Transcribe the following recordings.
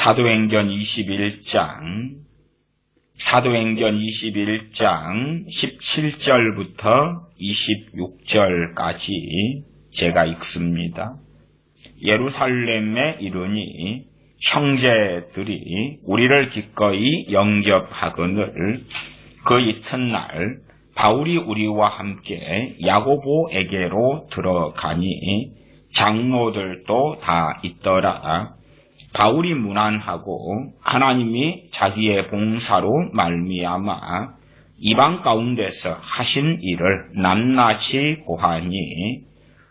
사도행전 21장 17절부터 26절까지 제가 읽습니다. 예루살렘에 이르니 형제들이 우리를 기꺼이 영접하거늘 그 이튿날 바울이 우리와 함께 야고보에게로 들어가니 장로들도 다 있더라. 바울이 문안하고 하나님이 자기의 봉사로 말미암아 이방 가운데서 하신 일을 낱낱이 고하니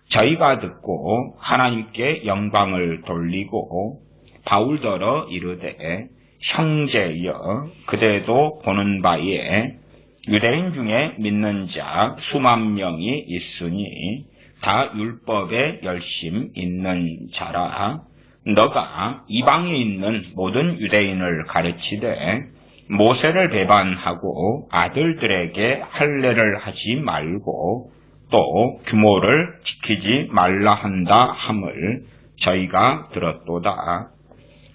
저희가 듣고 하나님께 영광을 돌리고 바울더러 이르되 형제여 그대도 보는 바에 유대인 중에 믿는 자 수만 명이 있으니 다 율법에 열심 있는 자라. 너가 이방에 있는 모든 유대인을 가르치되 모세를 배반하고 아들들에게 할례를 하지 말고 또 규모를 지키지 말라 한다 함을 저희가 들었도다.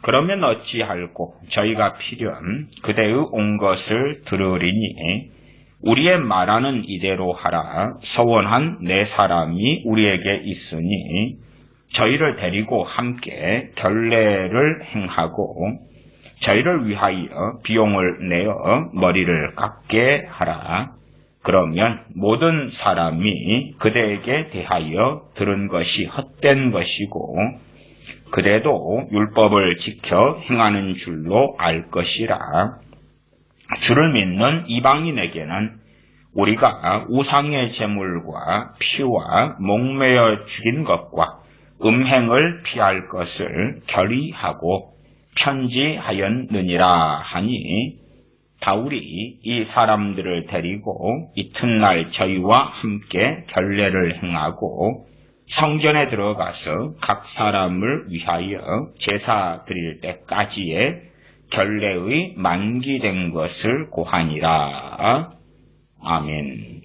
그러면 어찌할꼬 저희가 필연 그대의 온 것을 들으리니 우리의 말하는 이대로 하라. 서원한 네 사람이 우리에게 있으니 저희를 데리고 함께 결례를 행하고 저희를 위하여 비용을 내어 머리를 깎게 하라. 그러면 모든 사람이 그대에게 대하여 들은 것이 헛된 것이고 그대도 율법을 지켜 행하는 줄로 알 것이라. 주를 믿는 이방인에게는 우리가 우상의 제물과 피와 목매어 죽인 것과 음행을 피할 것을 결의하고 편지하였느니라 하니 바울이 이 사람들을 데리고 이튿날 저희와 함께 결례를 행하고 성전에 들어가서 각 사람을 위하여 제사 드릴 때까지의 결례의 만기된 것을 고하니라. 아멘.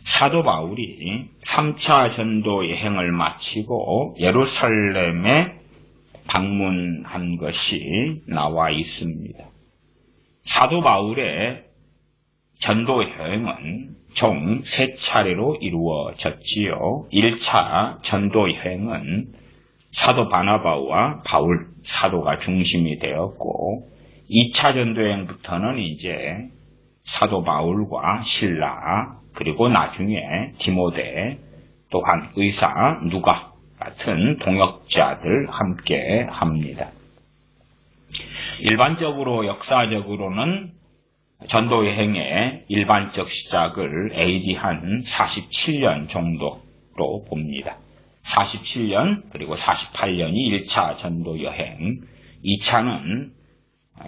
사도 바울이 3차 전도 여행을 마치고 예루살렘에 방문한 것이 나와 있습니다. 사도 바울의 전도 여행은 총 3차례로 이루어졌지요. 1차 전도 여행은 사도 바나바와 바울 사도가 중심이 되었고 2차 전도 여행부터는 이제 사도 바울과 실라 그리고 나중에 디모데 또한 의사 누가 같은 동역자들 함께 합니다. 일반적으로 역사적으로는 전도 여행의 일반적 시작을 AD 한 47년 정도로 봅니다. 47년 그리고 48년이 1차 전도 여행, 2차는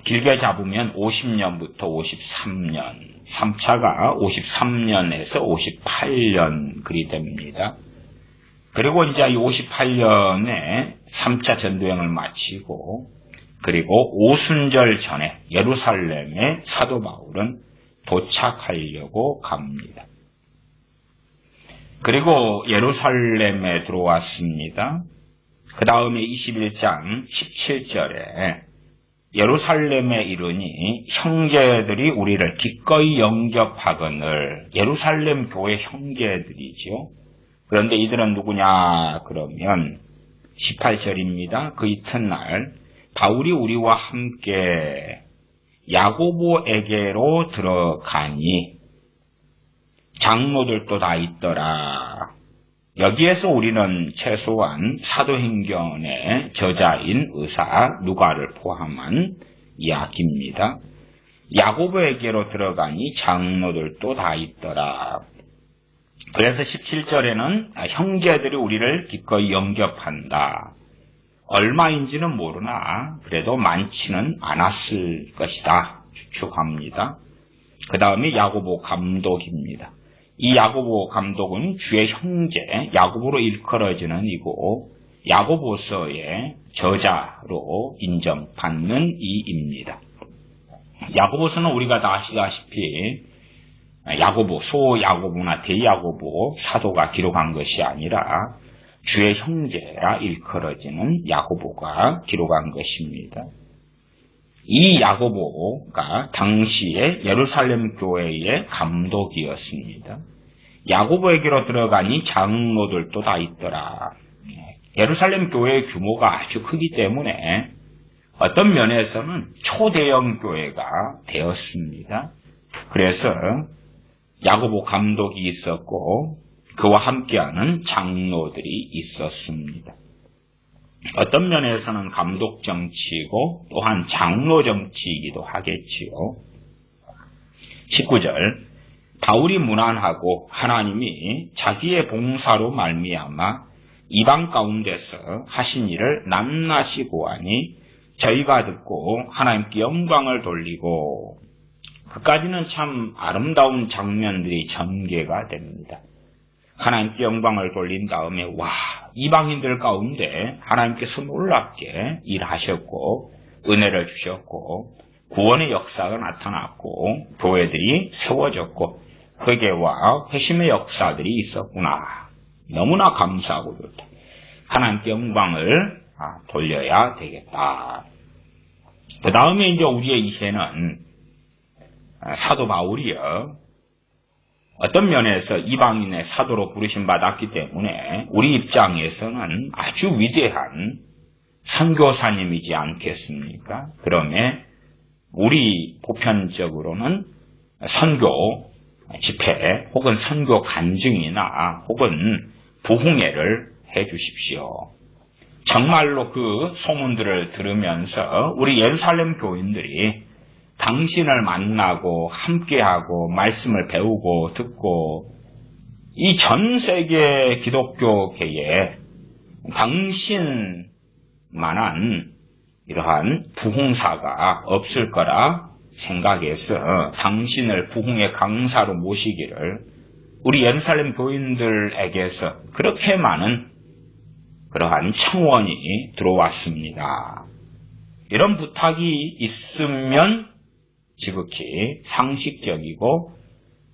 길게 잡으면 50년부터 53년, 3차가 53년에서 58년 그리 됩니다. 그리고 이제 이 58년에 3차 전도여행을 마치고 그리고 오순절 전에 예루살렘에 사도 바울은 도착하려고 갑니다. 그리고 예루살렘에 들어왔습니다. 그 다음에 21장 17절에 예루살렘에 이르니 형제들이 우리를 기꺼이 영접하거늘. 예루살렘 교회 형제들이죠. 그런데 이들은 누구냐 그러면 18절입니다. 그 이튿날 바울이 우리와 함께 야고보에게로 들어가니 장로들도 다 있더라. 여기에서 우리는 최소한 사도행전의 저자인 의사 누가를 포함한 이야기입니다. 야고보에게로 들어가니 장로들도 다 있더라. 그래서 17절에는 형제들이 우리를 기꺼이 영접한다. 얼마인지는 모르나 그래도 많지는 않았을 것이다 추측합니다. 그 다음에 야고보 감독입니다. 이 야고보 감독은 주의 형제 야고보로 일컬어지는 이고 야고보서의 저자로 인정받는 이입니다. 야고보서는 우리가 다 아시다시피 야고보, 소야고보나 대야고보 사도가 기록한 것이 아니라 주의 형제라 일컬어지는 야고보가 기록한 것입니다. 이 야고보가 당시에 예루살렘 교회의 감독이었습니다. 야고보에게로 들어가니 장로들도 다 있더라. 예루살렘 교회의 규모가 아주 크기 때문에 어떤 면에서는 초대형 교회가 되었습니다. 그래서 야고보 감독이 있었고 그와 함께하는 장로들이 있었습니다. 어떤 면에서는 감독 정치이고 또한 장로 정치이기도 하겠지요. 19절 바울이 문안하고 하나님이 자기의 봉사로 말미암아 이방 가운데서 하신 일을 낱낱이 보아니 저희가 듣고 하나님께 영광을 돌리고 그까지는 참 아름다운 장면들이 전개가 됩니다. 하나님께 영광을 돌린 다음에 이방인들 가운데 하나님께서 놀랍게 일하셨고 은혜를 주셨고 구원의 역사가 나타났고 교회들이 세워졌고 회개와 회심의 역사들이 있었구나. 너무나 감사하고 좋다. 하나님께 영광을 돌려야 되겠다. 그 다음에 이제 우리의 이해는 사도 바울이요. 어떤 면에서 이방인의 사도로 부르심 받았기 때문에 우리 입장에서는 아주 위대한 선교사님이지 않겠습니까? 그러면 우리 보편적으로는 선교 집회 혹은 선교 간증이나 혹은 부흥회를 해 주십시오. 정말로 그 소문들을 들으면서 우리 예루살렘 교인들이 당신을 만나고 함께하고 말씀을 배우고 듣고 이 전 세계 기독교계에 당신만한 이러한 부흥사가 없을 거라 생각해서 당신을 부흥의 강사로 모시기를 우리 예루살렘 교인들에게서 그렇게 많은 그러한 청원이 들어왔습니다. 이런 부탁이 있으면 지극히 상식적이고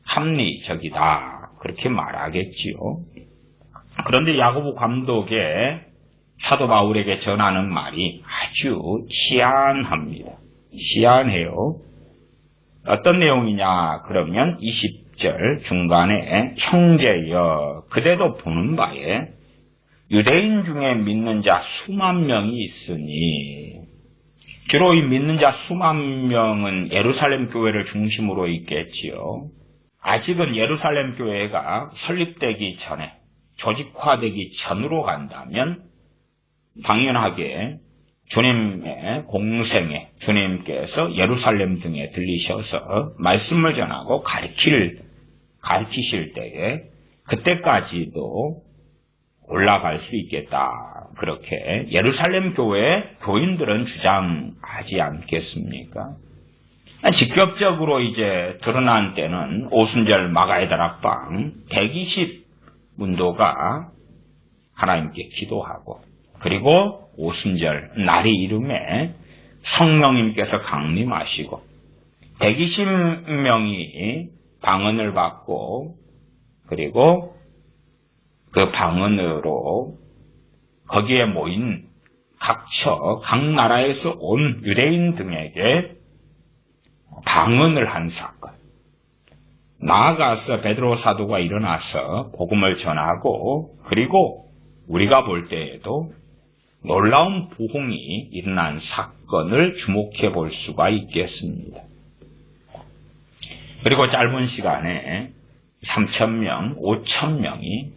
합리적이다. 그렇게 말하겠지요. 그런데 야고보 감독의 사도 바울에게 전하는 말이 아주 희한합니다. 희한해요. 어떤 내용이냐 그러면 20절 중간에 형제여 그대도 보는 바에 유대인 중에 믿는 자 수만 명이 있으니 주로 이 믿는 자 수만 명은 예루살렘 교회를 중심으로 있겠지요. 아직은 예루살렘 교회가 설립되기 전에 조직화되기 전으로 간다면 당연하게 주님의 공생에 주님께서 예루살렘 등에 들리셔서 말씀을 전하고 가르치실 때에 그때까지도 올라갈 수 있겠다. 그렇게 예루살렘 교회 교인들은 주장하지 않겠습니까? 직접적으로 이제 드러난 때는 오순절 마가의 다락방 120 문도가 하나님께 기도하고 그리고 오순절 날이 이름에 성령님께서 강림하시고 120명이 방언을 받고 그리고 그 방언으로 거기에 모인 각 나라에서 온 유대인 등에게 방언을 한 사건. 나아가서 베드로 사도가 일어나서 복음을 전하고 그리고 우리가 볼 때에도 놀라운 부흥이 일어난 사건을 주목해 볼 수가 있겠습니다. 그리고 짧은 시간에 3,000명, 5,000명이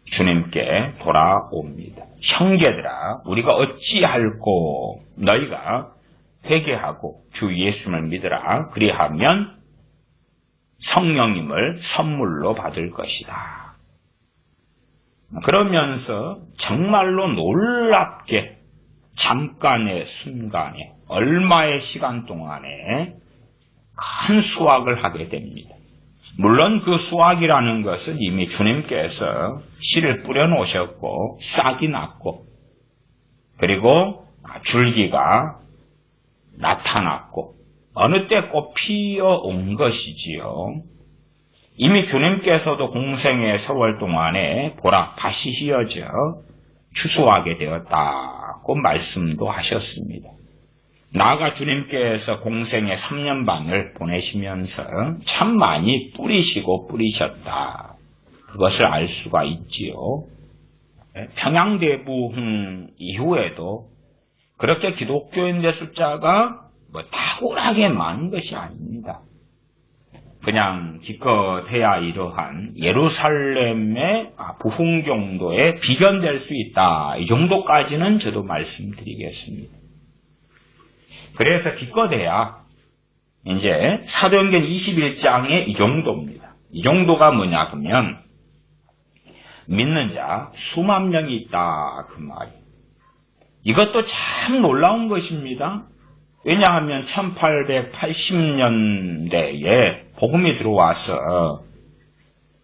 주님께 돌아옵니다. 형제들아, 우리가 어찌할꼬 너희가 회개하고 주 예수를 믿으라. 그리하면 성령님을 선물로 받을 것이다. 그러면서 정말로 놀랍게 잠깐의 순간에 얼마의 시간 동안에 큰 수확을 하게 됩니다. 물론 그 수확이라는 것은 이미 주님께서 씨를 뿌려놓으셨고 싹이 났고 그리고 줄기가 나타났고 어느 때 꽃 피어온 것이지요. 이미 주님께서도 공생의 세월 동안에 보라 밭이 휘어져 추수하게 되었다고 말씀도 하셨습니다. 나아가 주님께서 공생의 3년 반을 보내시면서 참 많이 뿌리시고 뿌리셨다. 그것을 알 수가 있지요. 평양대부흥 이후에도 그렇게 기독교인의 숫자가 탁월하게 많은 것이 아닙니다. 그냥 기껏해야 이러한 예루살렘의 부흥 정도에 비견될 수 있다. 이 정도까지는 저도 말씀드리겠습니다. 그래서 기껏해야 이제 사도행전 21장에 이 정도입니다. 이 정도가 뭐냐 그러면 믿는 자 수만 명이 있다 그 말이에요. 이것도 참 놀라운 것입니다. 왜냐하면 1880년대에 복음이 들어와서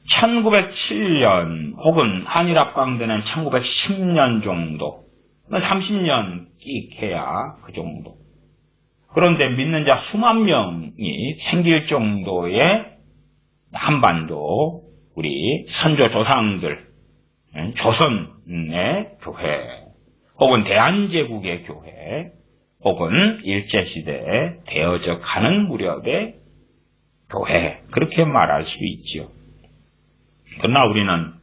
1907년 혹은 한일합방되는 1910년 정도 30년 끼익해야 그 정도. 그런데 믿는 자 수만 명이 생길 정도의 한반도 우리 선조 조상들 조선의 교회 혹은 대한제국의 교회 혹은 일제시대에 되어져 가는 무렵의 교회 그렇게 말할 수 있죠. 그러나 우리는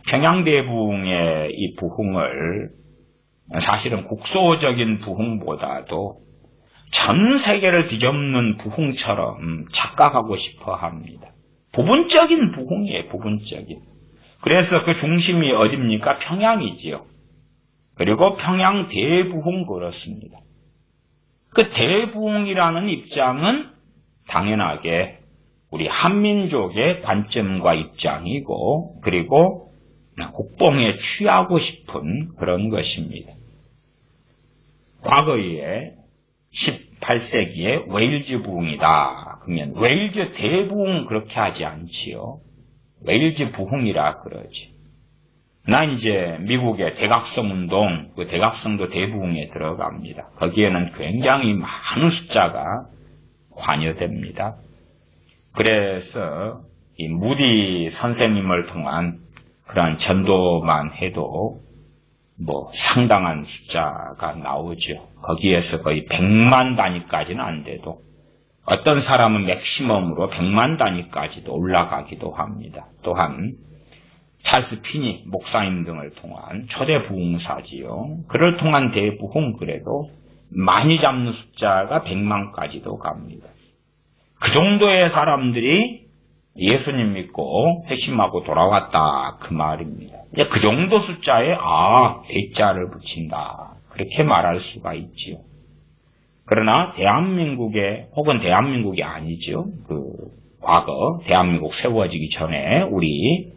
평양대부흥의 이 부흥을 사실은 국소적인 부흥보다도 전 세계를 뒤덮는 부흥처럼 착각하고 싶어 합니다. 부분적인 부흥이에요. 부분적인. 그래서 그 중심이 어딥니까? 평양이지요. 그리고 평양 대부흥 그렇습니다. 그 대부흥이라는 입장은 당연하게 우리 한민족의 관점과 입장이고 그리고 국뽕에 취하고 싶은 그런 것입니다. 과거에 18세기에 웨일즈 부흥이다. 그러면 웨일즈 대부흥 그렇게 하지 않지요. 웨일즈 부흥이라 그러지. 나 이제 미국의 대각성 운동, 그 대각성도 대부흥에 들어갑니다. 거기에는 굉장히 많은 숫자가 관여됩니다. 그래서 이 무디 선생님을 통한 그러한 전도만 해도 상당한 숫자가 나오죠. 거기에서 거의 100만 단위까지는 안 돼도 어떤 사람은 맥시멈으로 100만 단위까지도 올라가기도 합니다. 또한 찰스 피니 목사님 등을 통한 초대 부흥사지요. 그를 통한 대부흥 그래도 많이 잡는 숫자가 100만까지도 갑니다. 그 정도의 사람들이 예수님 믿고 회심하고 돌아왔다 그 말입니다. 그 정도 숫자에 대자를 붙인다 그렇게 말할 수가 있지요. 그러나 대한민국의 혹은 대한민국이 아니죠. 과거 대한민국 세워지기 전에 우리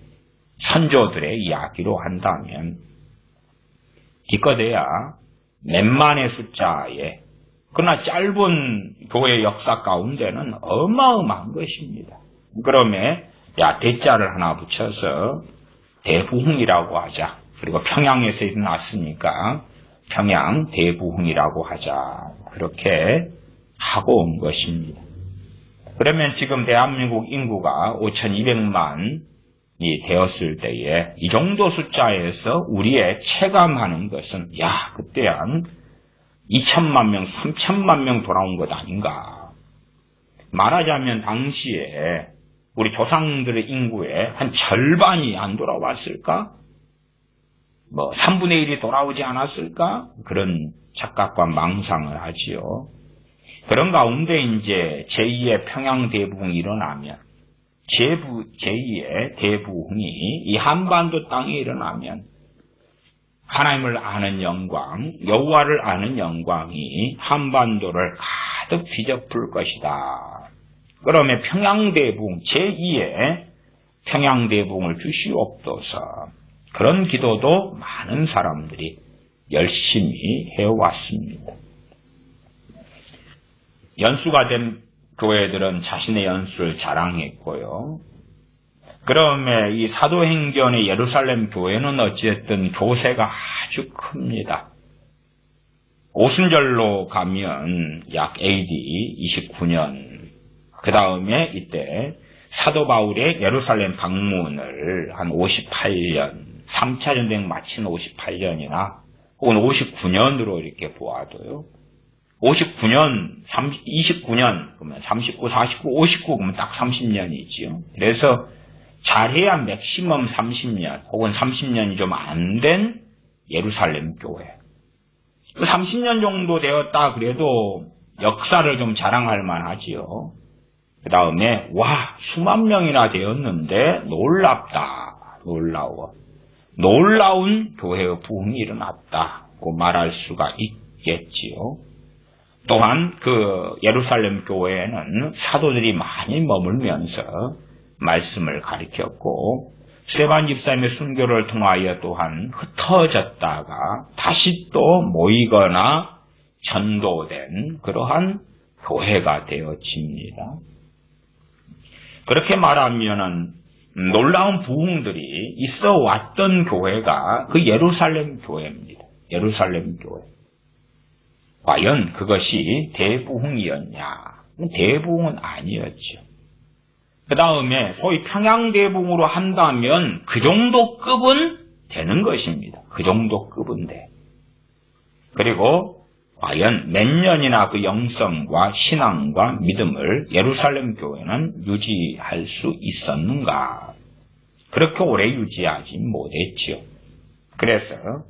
선조들의 이야기로 한다면 기껏해야 몇만의 숫자에 그러나 짧은 교회 역사 가운데는 어마어마한 것입니다. 그러면 대자를 하나 붙여서 대부흥이라고 하자. 그리고 평양에서 일어났으니까 평양 대부흥이라고 하자. 그렇게 하고 온 것입니다. 그러면 지금 대한민국 인구가 5,200만이 되었을 때에 이 정도 숫자에서 우리의 체감하는 것은 그때 한 2천만 명, 3천만 명 돌아온 것 아닌가. 말하자면 당시에 우리 조상들의 인구의 한 절반이 안 돌아왔을까? 3분의 1이 돌아오지 않았을까? 그런 착각과 망상을 하지요. 그런 가운데 이제 제2의 평양 대부흥이 일어나면, 제2의 대부흥이 이 한반도 땅에 일어나면, 하나님을 아는 영광, 여호와를 아는 영광이 한반도를 가득 뒤덮을 것이다. 그러면 평양대부흥, 제2의 평양대부흥을 주시옵소서. 그런 기도도 많은 사람들이 열심히 해왔습니다. 연수가 된 교회들은 자신의 연수를 자랑했고요. 그러면 이 사도행전의 예루살렘 교회는 어쨌든 교세가 아주 큽니다. 오순절로 가면 약 AD 29년, 그 다음에 이때 사도 바울의 예루살렘 방문을 한 58년, 3차 전쟁 마친 58년이나 혹은 59년으로 이렇게 보아도요. 59년, 29년, 그러면 39, 49, 59, 그러면 딱 30년이지요. 그래서 잘해야 맥시멈 30년, 혹은 30년이 좀 안 된 예루살렘 교회. 30년 정도 되었다 그래도 역사를 좀 자랑할 만하지요. 그 다음에 와 수만 명이나 되었는데 놀랍다. 놀라워. 놀라운 교회의 부흥이 일어났다고 말할 수가 있겠지요. 또한 그 예루살렘 교회에는 사도들이 많이 머물면서 말씀을 가르쳤고 스데반 집사님의 순교를 통하여 또한 흩어졌다가 다시 또 모이거나 전도된 그러한 교회가 되어집니다. 그렇게 말하면은 놀라운 부흥들이 있어 왔던 교회가 그 예루살렘 교회입니다. 예루살렘 교회. 과연 그것이 대부흥이었냐? 대부흥은 아니었죠. 그 다음에 소위 평양대부흥으로 한다면 그 정도 급은 되는 것입니다. 그 정도 급은 돼. 그리고 과연 몇 년이나 그 영성과 신앙과 믿음을 예루살렘 교회는 유지할 수 있었는가? 그렇게 오래 유지하지 못했죠. 그래서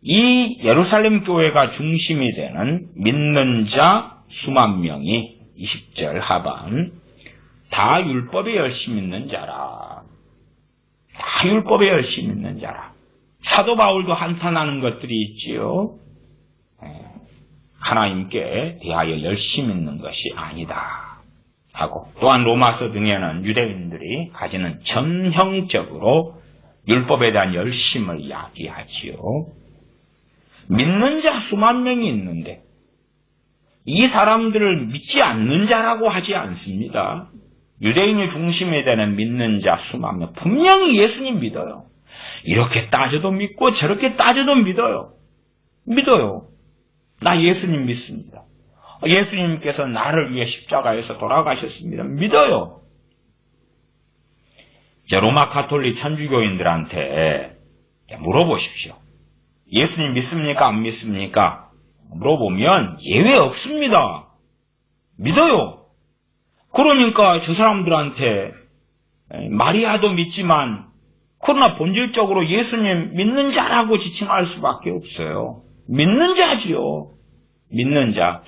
이 예루살렘 교회가 중심이 되는 믿는 자 수만 명이 20절 하반 다 율법에 열심 있는 자라. 다 율법에 열심 있는 자라. 사도 바울도 한탄하는 것들이 있지요. 하나님께 대하여 열심 있는 것이 아니다 하고 또한 로마서 등에는 유대인들이 가지는 전형적으로 율법에 대한 열심을 이야기하지요. 믿는 자 수만 명이 있는데 이 사람들을 믿지 않는 자라고 하지 않습니다. 유대인이 중심이 되는 믿는 자 수만 명 분명히 예수님 믿어요. 이렇게 따져도 믿고 저렇게 따져도 믿어요. 믿어요. 나 예수님 믿습니다. 예수님께서 나를 위해 십자가에서 돌아가셨습니다. 믿어요. 이제 로마 가톨릭 천주교인들한테 물어보십시오. 예수님 믿습니까? 안 믿습니까? 물어보면 예외 없습니다. 믿어요. 그러니까 저 사람들한테 마리아도 믿지만 그러나 본질적으로 예수님 믿는 자라고 지칭할 수밖에 없어요. 믿는 자지요. 믿는 자.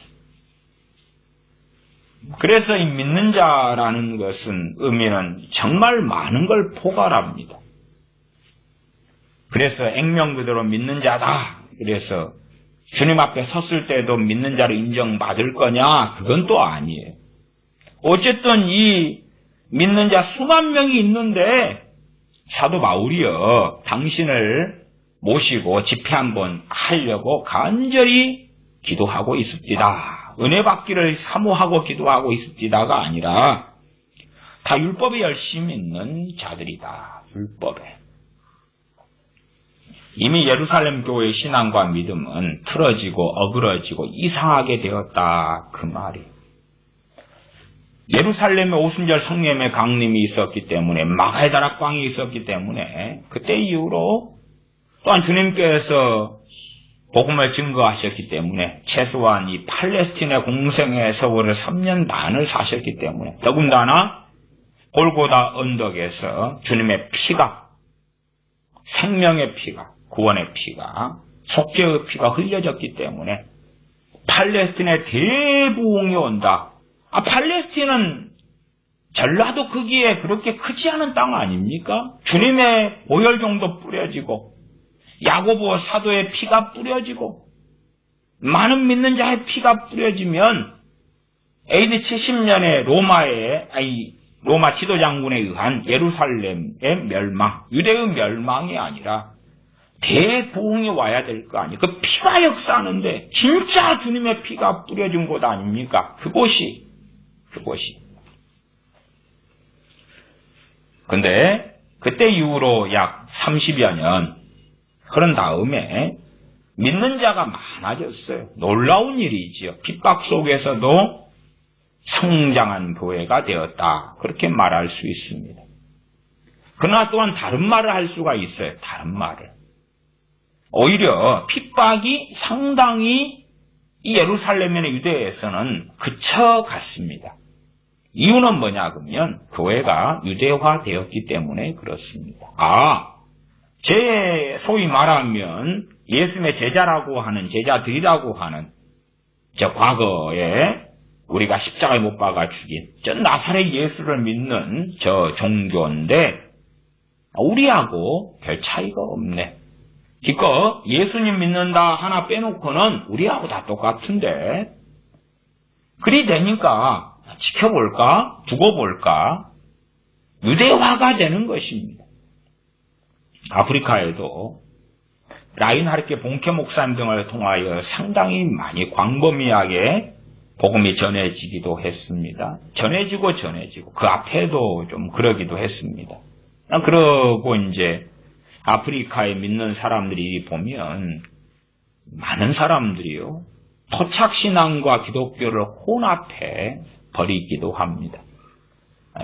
그래서 이 믿는 자라는 것은 의미는 정말 많은 걸 포괄합니다. 그래서 액면 그대로 믿는 자다. 그래서 주님 앞에 섰을 때도 믿는 자로 인정받을 거냐? 그건 또 아니에요. 어쨌든 이 믿는 자 수만 명이 있는데 사도 바울이요. 당신을 모시고 집회 한번 하려고 간절히 기도하고 있습니다. 은혜 받기를 사모하고 기도하고 있습니다가 아니라 다 율법에 열심히 있는 자들이다. 율법에. 이미 예루살렘 교회의 신앙과 믿음은 틀어지고 어그러지고 이상하게 되었다. 그 말이. 예루살렘에 오순절 성령의 강림이 있었기 때문에 마가의 다락방이 있었기 때문에 그때 이후로 또한 주님께서 복음을 증거하셨기 때문에 최소한 이 팔레스틴의 공생의 세월을 3년 반을 사셨기 때문에 더군다나 골고다 언덕에서 주님의 피가 생명의 피가 구원의 피가 속죄의 피가 흘려졌기 때문에 팔레스틴의 대부흥이 온다. 팔레스틴은 전라도 크기에 그렇게 크지 않은 땅 아닙니까? 주님의 보혈 정도 뿌려지고 야고보 사도의 피가 뿌려지고 많은 믿는 자의 피가 뿌려지면 AD 70년에 로마 지도장군에 의한 예루살렘의 멸망, 유대의 멸망이 아니라 대부흥이 와야 될 거 아니에요. 그 피가 역사하는데 진짜 주님의 피가 뿌려진 곳 아닙니까? 그곳이. 근데 그때 이후로 약 30여 년 그런 다음에 믿는 자가 많아졌어요. 놀라운 일이지요. 핍박 속에서도 성장한 교회가 되었다. 그렇게 말할 수 있습니다. 그러나 또한 다른 말을 할 수가 있어요. 다른 말을. 오히려 핍박이 상당히 이 예루살렘이나 유대에서는 그쳐갔습니다. 이유는 뭐냐 그러면 교회가 유대화되었기 때문에 그렇습니다. 소위 말하면 예수님의 제자라고 하는 제자들이라고 하는 저 과거에 우리가 십자가에 못 박아 죽인 저 나사렛 예수를 믿는 저 종교인데 우리하고 별 차이가 없네. 기껏 예수님 믿는다 하나 빼놓고는 우리하고 다 똑같은데 그리 되니까 지켜볼까? 두고 볼까? 유대화가 되는 것입니다. 아프리카에도 라인하르트 본케 목사님 등을 통하여 상당히 많이 광범위하게 복음이 전해지기도 했습니다. 전해지고 그 앞에도 좀 그러기도 했습니다. 그러고 이제 아프리카에 믿는 사람들이 보면 많은 사람들이요 토착신앙과 기독교를 혼합해 버리기도 합니다.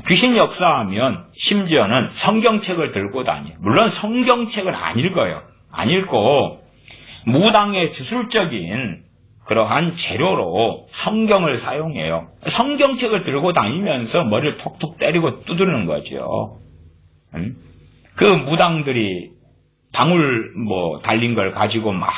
귀신 역사하면 심지어는 성경책을 들고 다녀요. 물론 성경책을 안 읽어요. 안 읽고 무당의 주술적인 그러한 재료로 성경을 사용해요. 성경책을 들고 다니면서 머리를 톡톡 때리고 두드리는 거죠. 그 무당들이 방울 달린 걸 가지고 막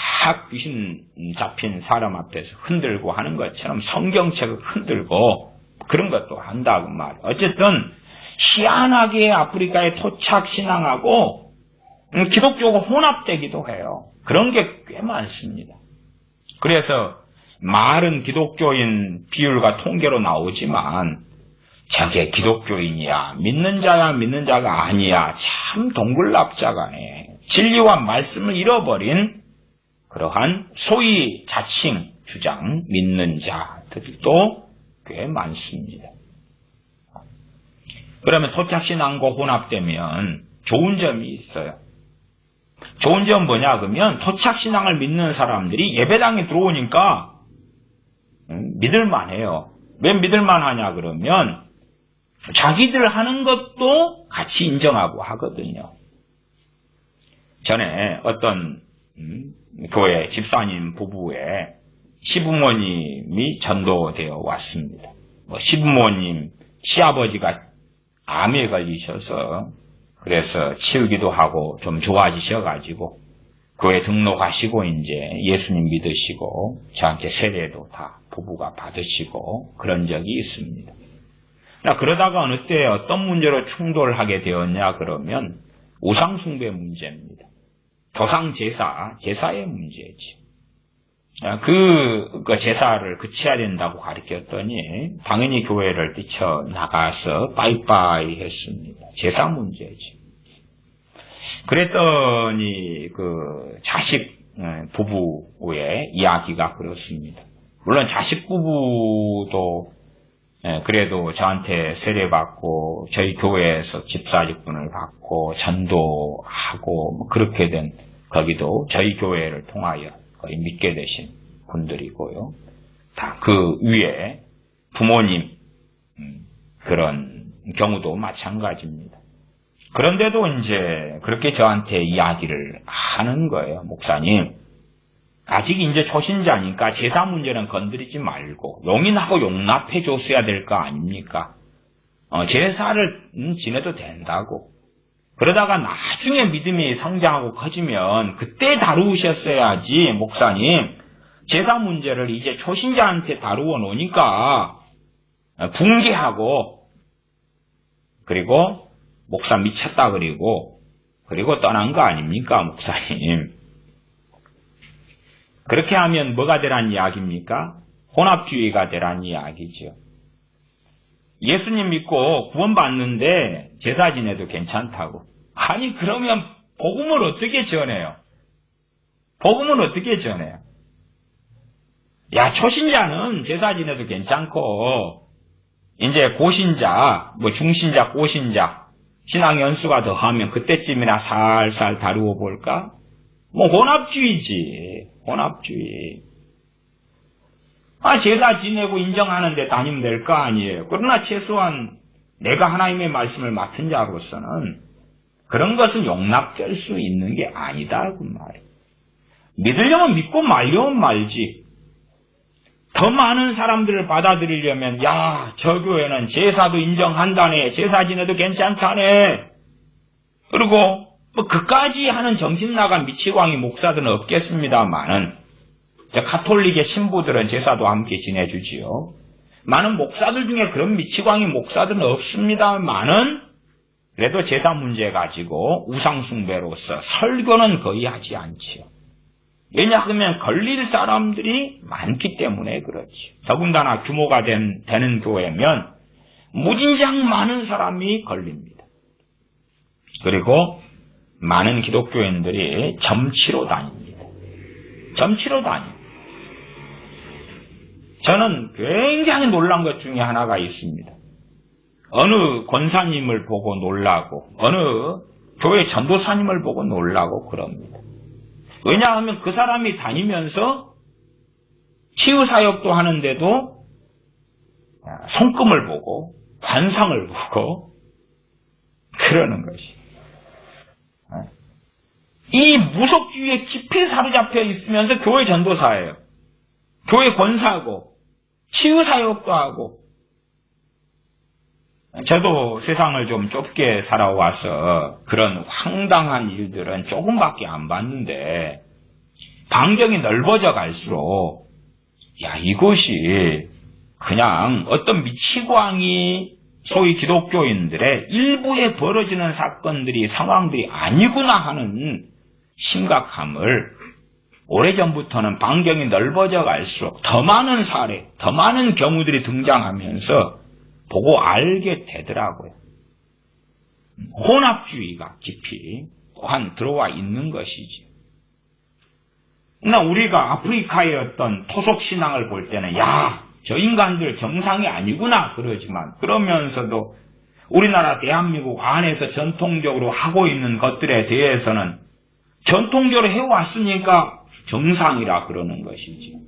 귀신 잡힌 사람 앞에서 흔들고 하는 것처럼 성경책을 흔들고 그런 것도 한다고 말이에요. 어쨌든 희한하게 아프리카의 토착 신앙하고 기독교가 혼합되기도 해요. 그런 게 꽤 많습니다. 그래서 말은 기독교인 비율과 통계로 나오지만 저게 기독교인이야, 믿는 자야, 믿는 자가 아니야, 참 동글납작하네. 진리와 말씀을 잃어버린 그러한 소위 자칭 주장 믿는 자들도 꽤 많습니다. 그러면 토착신앙과 혼합되면 좋은 점이 있어요. 좋은 점 뭐냐 그러면 토착신앙을 믿는 사람들이 예배당에 들어오니까 믿을만해요. 왜 믿을만하냐 그러면 자기들 하는 것도 같이 인정하고 하거든요. 전에 어떤 교회 집사님 부부의 시부모님이 전도되어 왔습니다. 시부모님, 시아버지가 암에 걸리셔서 그래서 치우기도 하고 좀 좋아지셔가지고 교회 등록하시고 이제 예수님 믿으시고 저한테 세례도 다 부부가 받으시고 그런 적이 있습니다. 그러다가 어느 때 어떤 문제로 충돌하게 되었냐 그러면 우상숭배 문제입니다. 조상 제사의 문제지. 그 제사를 그쳐야 된다고 가르쳤더니 당연히 교회를 뛰쳐나가서 빠이빠이 했습니다. 제사 문제지. 그랬더니 그 자식 부부의 이야기가 그렇습니다. 물론 자식 부부도 그래도 저한테 세례받고 저희 교회에서 집사직분을 받고 전도하고 그렇게 된 거기도 저희 교회를 통하여 거의 믿게 되신 분들이고요. 다 그 위에 부모님 그런 경우도 마찬가지입니다. 그런데도 이제 그렇게 저한테 이야기를 하는 거예요. 목사님, 아직 이제 초신자니까 제사 문제는 건드리지 말고 용인하고 용납해 줬어야 될 거 아닙니까? 제사를 지내도 된다고. 그러다가 나중에 믿음이 성장하고 커지면 그때 다루셨어야지, 목사님. 제사 문제를 이제 초신자한테 다루어 놓으니까 붕괴하고 그리고 목사 미쳤다 그리고 떠난 거 아닙니까, 목사님? 그렇게 하면 뭐가 되란 이야기입니까? 혼합주의가 되란 이야기죠. 예수님 믿고 구원받는데 제사 지내도 괜찮다고. 아니 그러면 복음을 어떻게 전해요? 복음을 어떻게 전해요? 야, 초신자는 제사 지내도 괜찮고 이제 고신자, 중신자, 고신자 신앙 연수가 더하면 그때쯤이나 살살 다루어 볼까? 혼합주의지. 혼합주의. 제사 지내고 인정하는데 다니면 될 거 아니에요. 그러나 최소한 내가 하나님의 말씀을 맡은 자로서는 그런 것은 용납될 수 있는 게 아니다. 그 말이에요. 믿으려면 믿고 말려면 말지. 더 많은 사람들을 받아들이려면 저 교회는 제사도 인정한다네. 제사 지내도 괜찮다네. 그리고 그까지 하는 정신나간 미치광이 목사들은 없겠습니다만은 가톨릭의 신부들은 제사도 함께 지내주지요. 많은 목사들 중에 그런 미치광이 목사들은 없습니다만은 그래도 제사 문제 가지고 우상숭배로서 설교는 거의 하지 않지요. 왜냐하면 걸릴 사람들이 많기 때문에 그렇지. 더군다나 규모가 되는 교회면 무진장 많은 사람이 걸립니다. 그리고 많은 기독교인들이 점치러 다닙니다. 점치러 다닙니다. 저는 굉장히 놀란 것 중에 하나가 있습니다. 어느 권사님을 보고 놀라고 어느 교회 전도사님을 보고 놀라고 그럽니다. 왜냐하면 그 사람이 다니면서 치유사역도 하는데도 손금을 보고 관상을 보고 그러는 것이. 이 무속주의에 깊이 사로잡혀 있으면서 교회 전도사예요. 교회 권사하고 치유사역도 하고. 저도 세상을 좀 좁게 살아와서 그런 황당한 일들은 조금밖에 안 봤는데 반경이 넓어져 갈수록 이것이 그냥 어떤 미치광이 소위 기독교인들의 일부에 벌어지는 사건들이 상황들이 아니구나 하는 심각함을 오래전부터는 반경이 넓어져 갈수록 더 많은 사례, 더 많은 경우들이 등장하면서 보고 알게 되더라고요. 혼합주의가 깊이 또한 들어와 있는 것이지. 그러나 우리가 아프리카의 어떤 토속신앙을 볼 때는 저 인간들 정상이 아니구나 그러지만 그러면서도 우리나라 대한민국 안에서 전통적으로 하고 있는 것들에 대해서는 전통적으로 해왔으니까 정상이라 그러는 것이지.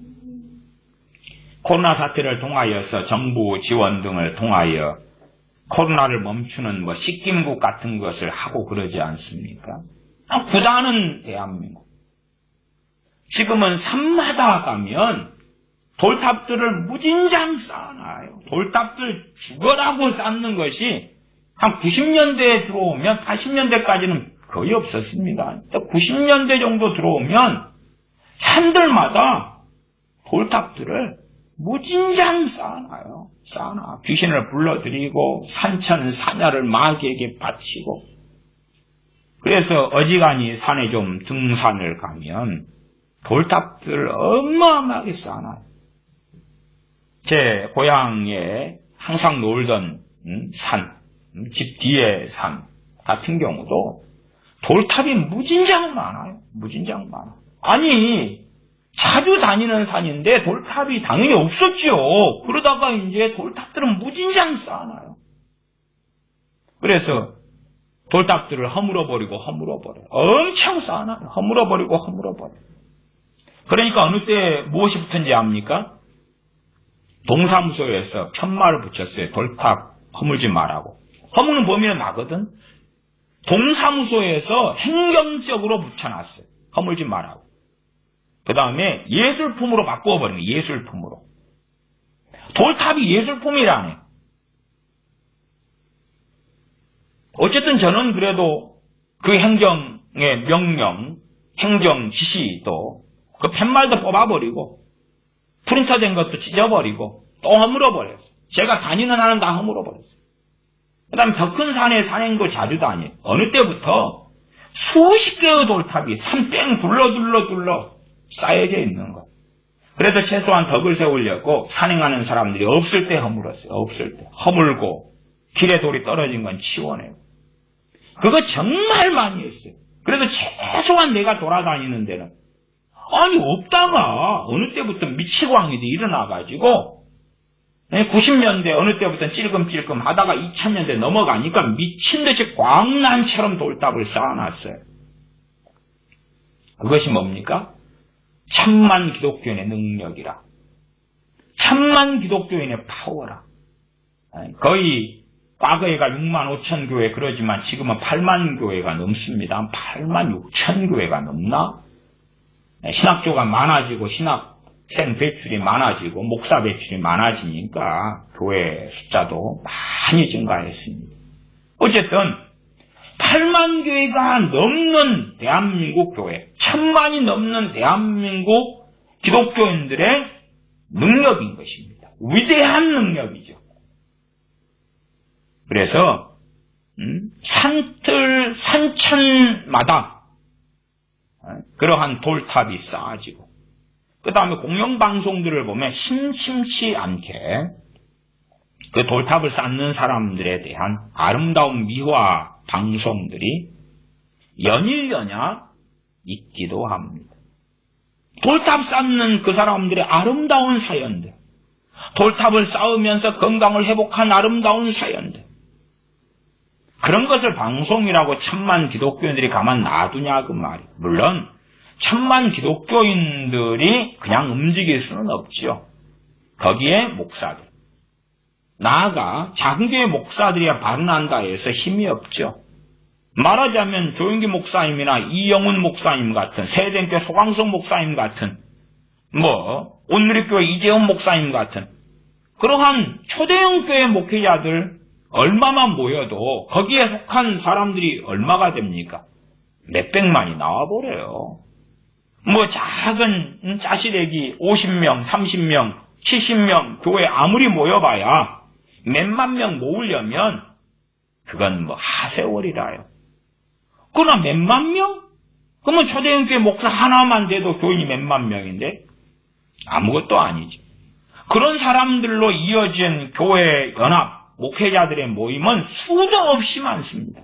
코로나 사태를 통하여서 정부 지원 등을 통하여 코로나를 멈추는 식김국 같은 것을 하고 그러지 않습니까? 구다는 대한민국. 지금은 산마다 가면 돌탑들을 무진장 쌓아놔요. 돌탑들 죽어라고 쌓는 것이 한 90년대에 들어오면 80년대까지는 거의 없었습니다. 90년대 정도 들어오면 산들마다 돌탑들을 무진장 쌓아놔요. 쌓아놔. 귀신을 불러들이고 산천 사냐를 마귀에게 바치고. 그래서 어지간히 산에 좀 등산을 가면 돌탑들을 어마어마하게 쌓아놔요. 제 고향에 항상 놀던 산, 집 뒤의 산 같은 경우도 돌탑이 무진장 많아요. 무진장 많아. 아니 자주 다니는 산인데 돌탑이 당연히 없었죠. 그러다가 이제 돌탑들은 무진장 쌓아놔요. 그래서 돌탑들을 허물어버리고 엄청 쌓아놔요. 허물어버려. 그러니까 어느 때 무엇이 붙은지 압니까? 동사무소에서 편말을 붙였어요. 돌탑 허물지 말라고. 허무는 범위는 나거든. 동사무소에서 행정적으로 붙여놨어요. 허물지 말라고. 그 다음에 예술품으로 바꾸어버린 거예요. 예술품으로. 돌탑이 예술품이라네. 어쨌든 저는 그래도 그 행정의 명령, 행정 지시도 그 팻말도 뽑아버리고 프린터된 것도 찢어버리고 또 허물어버렸어요. 제가 다니는 한은 다 허물어버렸어요. 그 다음에 더 큰 산에 산행도 자주 다녀요. 어느 때부터 수십 개의 돌탑이 산 뺑 둘러 쌓여져 있는 것. 그래서 최소한 덕을 세우려고 산행하는 사람들이 없을 때 허물었어요. 없을 때. 허물고 길에 돌이 떨어진 건 치워내고. 그거 정말 많이 했어요. 그래도 최소한 내가 돌아다니는 데는 아니 없다가 어느 때부터 미치광이도 일어나가지고 90년대 어느 때부터 찔끔찔끔 하다가 2000년대 넘어가니까 미친듯이 광난처럼 돌탑을 쌓아놨어요. 그것이 뭡니까? 천만 기독교인의 능력이라. 천만 기독교인의 파워라. 거의 과거에가 6만 5천 교회 그러지만 지금은 8만 교회가 넘습니다. 8만 6천 교회가 넘나? 신학조가 많아지고 신학생 배출이 많아지고 목사 배출이 많아지니까 교회 숫자도 많이 증가했습니다. 어쨌든 8만 교회가 넘는 대한민국 교회, 1000만이 넘는 대한민국 기독교인들의 능력인 것입니다. 위대한 능력이죠. 그래서 산들 산천마다 그러한 돌탑이 쌓아지고 그 다음에 공영방송들을 보면 심심치 않게 그 돌탑을 쌓는 사람들에 대한 아름다운 미화 방송들이 연일연야 있기도 합니다. 돌탑 쌓는 그 사람들의 아름다운 사연들, 돌탑을 쌓으면서 건강을 회복한 아름다운 사연들, 그런 것을 방송이라고 천만 기독교인들이 가만 놔두냐 그 말이에요. 물론 천만 기독교인들이 그냥 움직일 수는 없죠. 거기에 목사들, 나아가 작은 교회 목사들이야 발언한다 해서 힘이 없죠. 말하자면 조영기 목사님이나 이영훈 목사님 같은, 세대교회 소광석 목사님 같은, 온누리교회 이재훈 목사님 같은 그러한 초대형 교회 목회자들 얼마만 모여도 거기에 속한 사람들이 얼마가 됩니까? 몇백만이 나와버려요. 작은 짜시래기 50명, 30명, 70명 교회 아무리 모여봐야 몇만 명 모으려면 그건 하세월이라요. 그러나 몇만 명? 그러면 초대형 교회 목사 하나만 돼도 교인이 몇만 명인데 아무것도 아니지. 그런 사람들로 이어진 교회 연합 목회자들의 모임은 수도 없이 많습니다.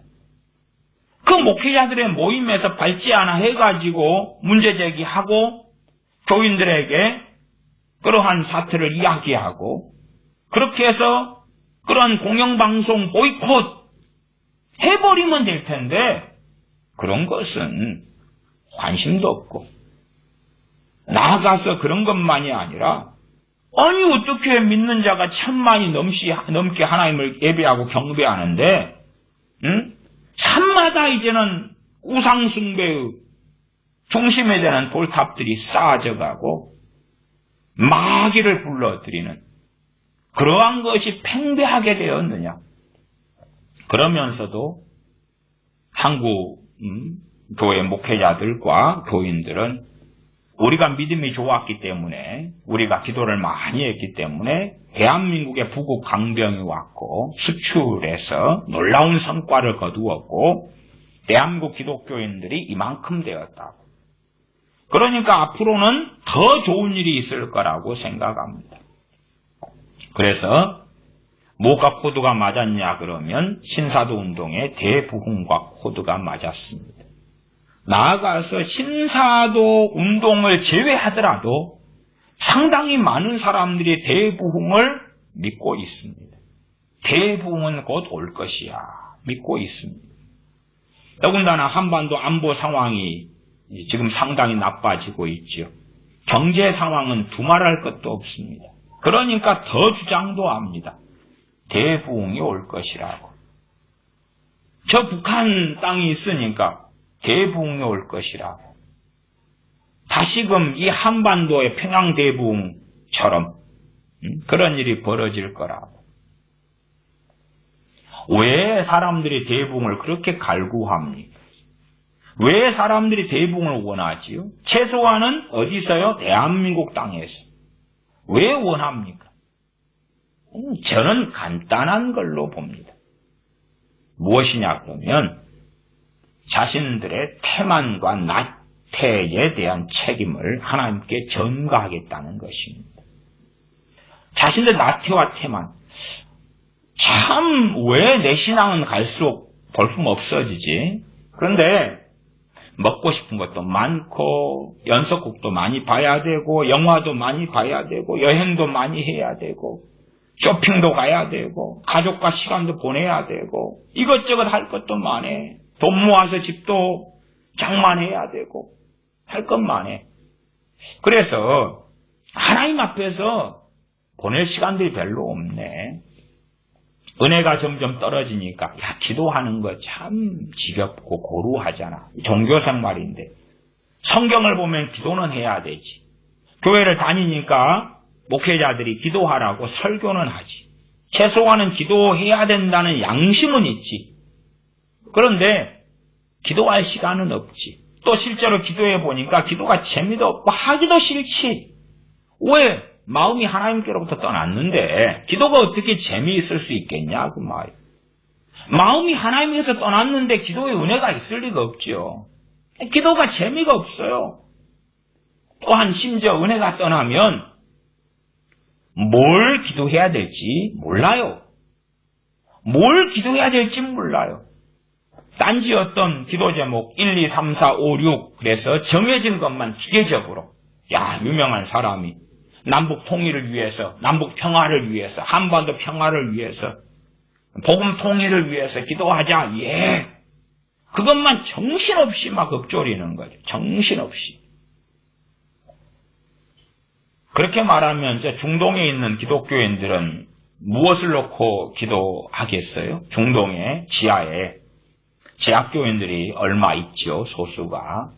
그 목회자들의 모임에서 발제 하나 해가지고 문제 제기하고 교인들에게 그러한 사태를 이야기하고 그렇게 해서 그런 공영방송 보이콧 해버리면 될 텐데 그런 것은 관심도 없고 나아가서 그런 것만이 아니라 아니 어떻게 믿는 자가 1000만이 넘게 하나님을 예배하고 경배하는데 산마다 이제는 우상숭배의 중심에 되는 돌탑들이 쌓아져가고 마귀를 불러들이는 그러한 것이 팽배하게 되었느냐. 그러면서도 한국 교회 목회자들과 교인들은 우리가 믿음이 좋았기 때문에 우리가 기도를 많이 했기 때문에 대한민국에 부국 강병이 왔고 수출해서 놀라운 성과를 거두었고 대한민국 기독교인들이 이만큼 되었다고. 그러니까 앞으로는 더 좋은 일이 있을 거라고 생각합니다. 그래서 뭐가 코드가 맞았냐 그러면 신사도 운동의 대부흥과 코드가 맞았습니다. 나아가서 신사도 운동을 제외하더라도 상당히 많은 사람들이 대부흥을 믿고 있습니다. 대부흥은 곧 올 것이야 믿고 있습니다. 더군다나 한반도 안보 상황이 지금 상당히 나빠지고 있죠. 경제 상황은 두말할 것도 없습니다. 그러니까 더 주장도 합니다. 대부흥이 올 것이라고. 저 북한 땅이 있으니까 대부흥이 올 것이라고. 다시금 이 한반도의 평양 대부흥처럼 그런 일이 벌어질 거라고. 왜 사람들이 대부흥을 그렇게 갈구합니까? 왜 사람들이 대부흥을 원하지요? 최소한은 어디서요? 대한민국 땅에서. 왜 원합니까? 저는 간단한 걸로 봅니다. 무엇이냐 그러면 자신들의 태만과 나태에 대한 책임을 하나님께 전가하겠다는 것입니다. 자신들 나태와 태만. 참 왜 내 신앙은 갈수록 볼품 없어지지? 그런데 먹고 싶은 것도 많고 연속극도 많이 봐야 되고 영화도 많이 봐야 되고 여행도 많이 해야 되고 쇼핑도 가야 되고 가족과 시간도 보내야 되고 이것저것 할 것도 많네. 돈 모아서 집도 장만해야 되고 할 것 많네. 그래서 하나님 앞에서 보낼 시간들이 별로 없네. 은혜가 점점 떨어지니까 야, 기도하는 거 참 지겹고 고루하잖아. 종교생활인데. 성경을 보면 기도는 해야 되지. 교회를 다니니까 목회자들이 기도하라고 설교는 하지. 최소한은 기도해야 된다는 양심은 있지. 그런데 기도할 시간은 없지. 또 실제로 기도해 보니까 기도가 재미도 없고 하기도 싫지. 왜? 마음이 하나님께로부터 떠났는데 기도가 어떻게 재미있을 수 있겠냐 그 말이야. 마음이 하나님께서 떠났는데 기도에 은혜가 있을 리가 없죠. 기도가 재미가 없어요. 또한 심지어 은혜가 떠나면 뭘 기도해야 될지 몰라요. 뭘 기도해야 될지 몰라요. 단지 어떤 기도 제목 1, 2, 3, 4, 5, 6 그래서 정해진 것만 기계적으로 유명한 사람이 남북 통일을 위해서, 남북 평화를 위해서, 한반도 평화를 위해서, 복음 통일을 위해서 기도하자. 예. 그것만 정신없이 막 읊조리는 거죠. 정신없이. 그렇게 말하면 이제 중동에 있는 기독교인들은 무엇을 놓고 기도하겠어요? 중동의 지하에 재학교인들이 얼마 있죠, 소수가.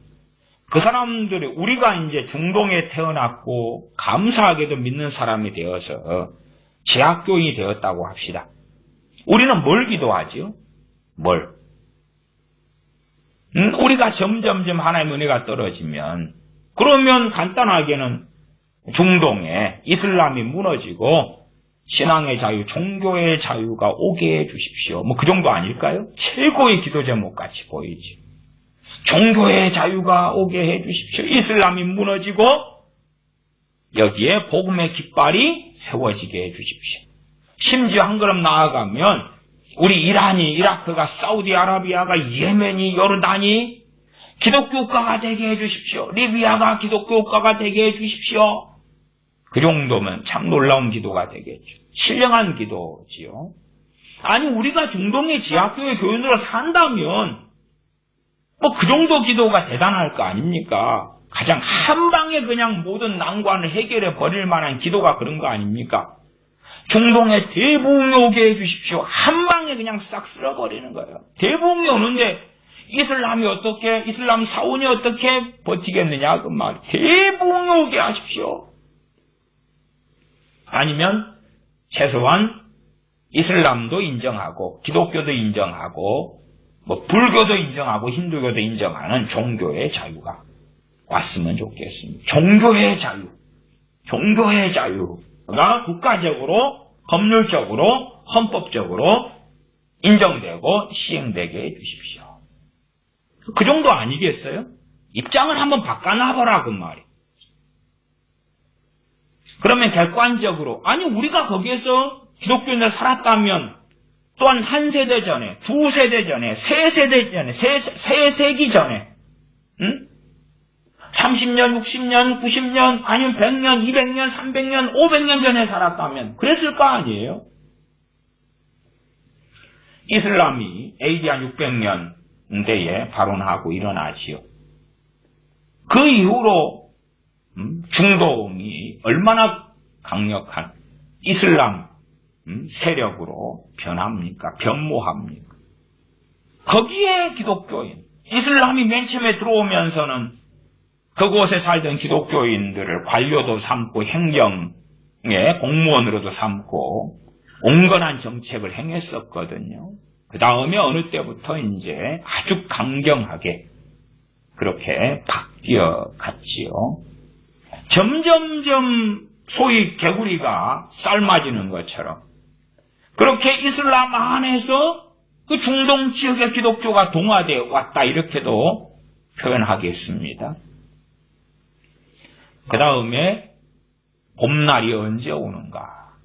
그 사람들이 우리가 이제 중동에 태어났고 감사하게도 믿는 사람이 되어서 재학교인이 되었다고 합시다. 우리는 뭘 기도하죠? 뭘? 우리가 점점점 하나님의 은혜가 떨어지면 그러면 간단하게는 중동에 이슬람이 무너지고 신앙의 자유, 종교의 자유가 오게 해주십시오. 뭐 그 정도 아닐까요? 최고의 기도 제목 같이 보이지. 종교의 자유가 오게 해주십시오. 이슬람이 무너지고 여기에 복음의 깃발이 세워지게 해주십시오. 심지어 한 걸음 나아가면 우리 이란이, 이라크가, 사우디아라비아가, 예멘이, 요르단이 기독교 국가가 되게 해주십시오. 리비아가 기독교 국가가 되게 해주십시오. 그 정도면 참 놀라운 기도가 되겠죠. 신령한 기도지요. 아니 우리가 중동의 지하교회 교인으로 산다면 뭐 그 정도 기도가 대단할 거 아닙니까? 가장 한 방에 그냥 모든 난관을 해결해 버릴 만한 기도가 그런 거 아닙니까? 중동에 대부흥이 오게 해주십시오. 한 방에 그냥 싹 쓸어버리는 거예요. 대부흥이 오는데 이슬람이 어떻게, 이슬람 사원이 어떻게 버티겠느냐 그 말. 대부흥이 오게 하십시오. 아니면 최소한 이슬람도 인정하고 기독교도 인정하고 뭐 불교도 인정하고 힌두교도 인정하는 종교의 자유가 왔으면 좋겠습니다. 종교의 자유. 종교의 자유가 국가적으로, 법률적으로, 헌법적으로 인정되고 시행되게 해주십시오. 그 정도 아니겠어요? 입장을 한번 바꿔놔보라고 말이에요. 그러면 객관적으로, 아니 우리가 거기에서 기독교인들 살았다면 또한 한 세대 전에, 두 세대 전에, 세 세대 전에, 세 세기 전에 30년, 60년, 90년, 아니면 100년, 200년, 300년, 500년 전에 살았다면 그랬을 거 아니에요? 이슬람이 AD 한 600년대에 발원하고 일어나지요. 그 이후로 중동이 얼마나 강력한 이슬람 세력으로 변합니까? 변모합니까? 거기에 기독교인, 이슬람이 맨 처음에 들어오면서는 그곳에 살던 기독교인들을 관료도 삼고 행정의 공무원으로도 삼고 온건한 정책을 행했었거든요. 그 다음에 어느 때부터 이제 아주 강경하게 그렇게 바뀌어 갔지요. 점점점 소위 개구리가 삶아지는 것처럼 그렇게 이슬람 안에서 그 중동 지역의 기독교가 동화되어 왔다 이렇게도 표현하겠습니다. 그 다음에 봄날이 언제 오는가?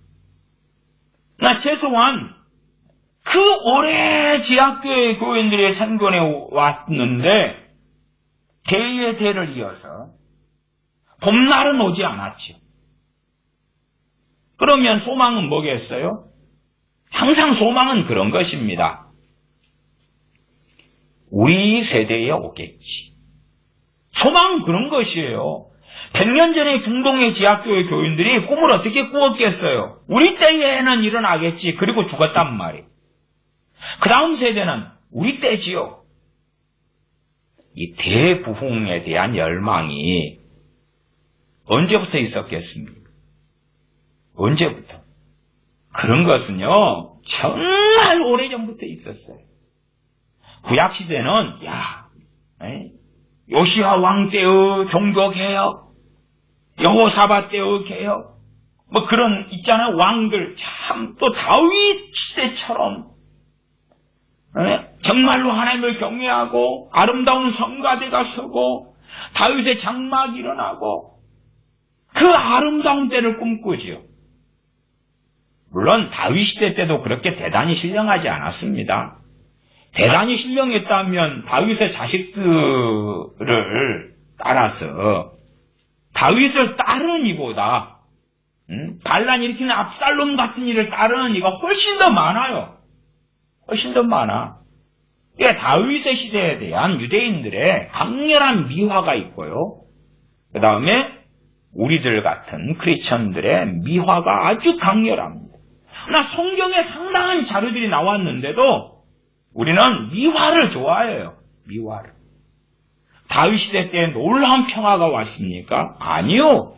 나 최소한 그 오래 지하교회 교인들의 생존에 왔는데 대의 대를 이어서 봄날은 오지 않았죠. 그러면 소망은 뭐겠어요? 항상 소망은 그런 것입니다. 우리 세대에 오겠지. 소망은 그런 것이에요. 100년 전에 중동의 지하교회 교인들이 꿈을 어떻게 꾸었겠어요? 우리 때에는 일어나겠지. 그리고 죽었단 말이에요. 그 다음 세대는 우리 때지요. 이 대부흥에 대한 열망이 언제부터 있었겠습니까? 언제부터? 그런 것은요, 정말 오래전부터 있었어요. 구약시대는, 요시야 왕 때의 종교개혁, 여호사밧 때의 개혁, 뭐 그런, 있잖아요. 왕들, 참, 또 다윗 시대처럼, 정말로 하나님을 경외하고, 아름다운 성가대가 서고, 다윗의 장막이 일어나고, 그 아름다운 때를 꿈꾸지요. 물론 다윗 시대 때도 그렇게 대단히 신령하지 않았습니다. 대단히 신령했다면 다윗의 자식들을 따라서 다윗을 따르는 이보다 반란 일으키는 압살롬 같은 일을 따르는 이가 훨씬 더 많아요. 훨씬 더 많아. 그러니까 다윗의 시대에 대한 유대인들의 강렬한 미화가 있고요. 그 다음에 우리들 같은 크리스천들의 미화가 아주 강렬합니다. 그러나 성경에 상당한 자료들이 나왔는데도 우리는 미화를 좋아해요. 미화를. 다윗 시대 때 놀라운 평화가 왔습니까? 아니요.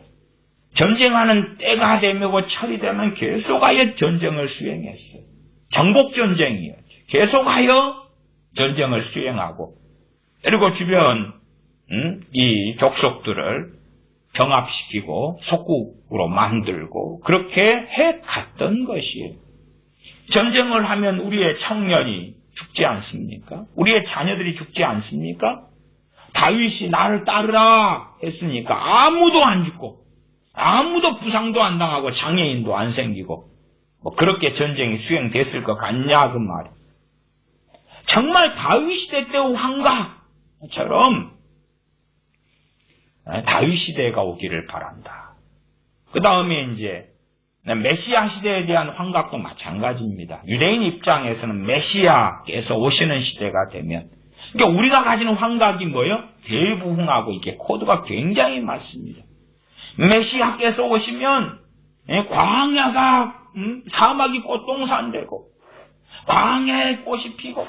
전쟁하는 때가 되면 철이 되면 계속하여 전쟁을 수행했어요. 정복전쟁이요. 계속하여 전쟁을 수행하고 그리고 주변 이 족속들을 병합시키고 속국으로 만들고 그렇게 해갔던 것이에요. 전쟁을 하면 우리의 청년이 죽지 않습니까? 우리의 자녀들이 죽지 않습니까? 다윗이 나를 따르라 했으니까 아무도 안 죽고 아무도 부상도 안 당하고 장애인도 안 생기고 뭐 그렇게 전쟁이 수행됐을 것 같냐 그 말이에요. 정말 다윗 시대 때의 환각처럼 다윗 시대가 오기를 바란다. 그 다음에 이제 메시아 시대에 대한 환각도 마찬가지입니다. 유대인 입장에서는 메시아께서 오시는 시대가 되면 그러니까 우리가 가지는 환각이 뭐예요? 대부흥하고 이게 코드가 굉장히 많습니다. 메시아께서 오시면 광야가 사막이 꽃동산되고 광야에 꽃이 피고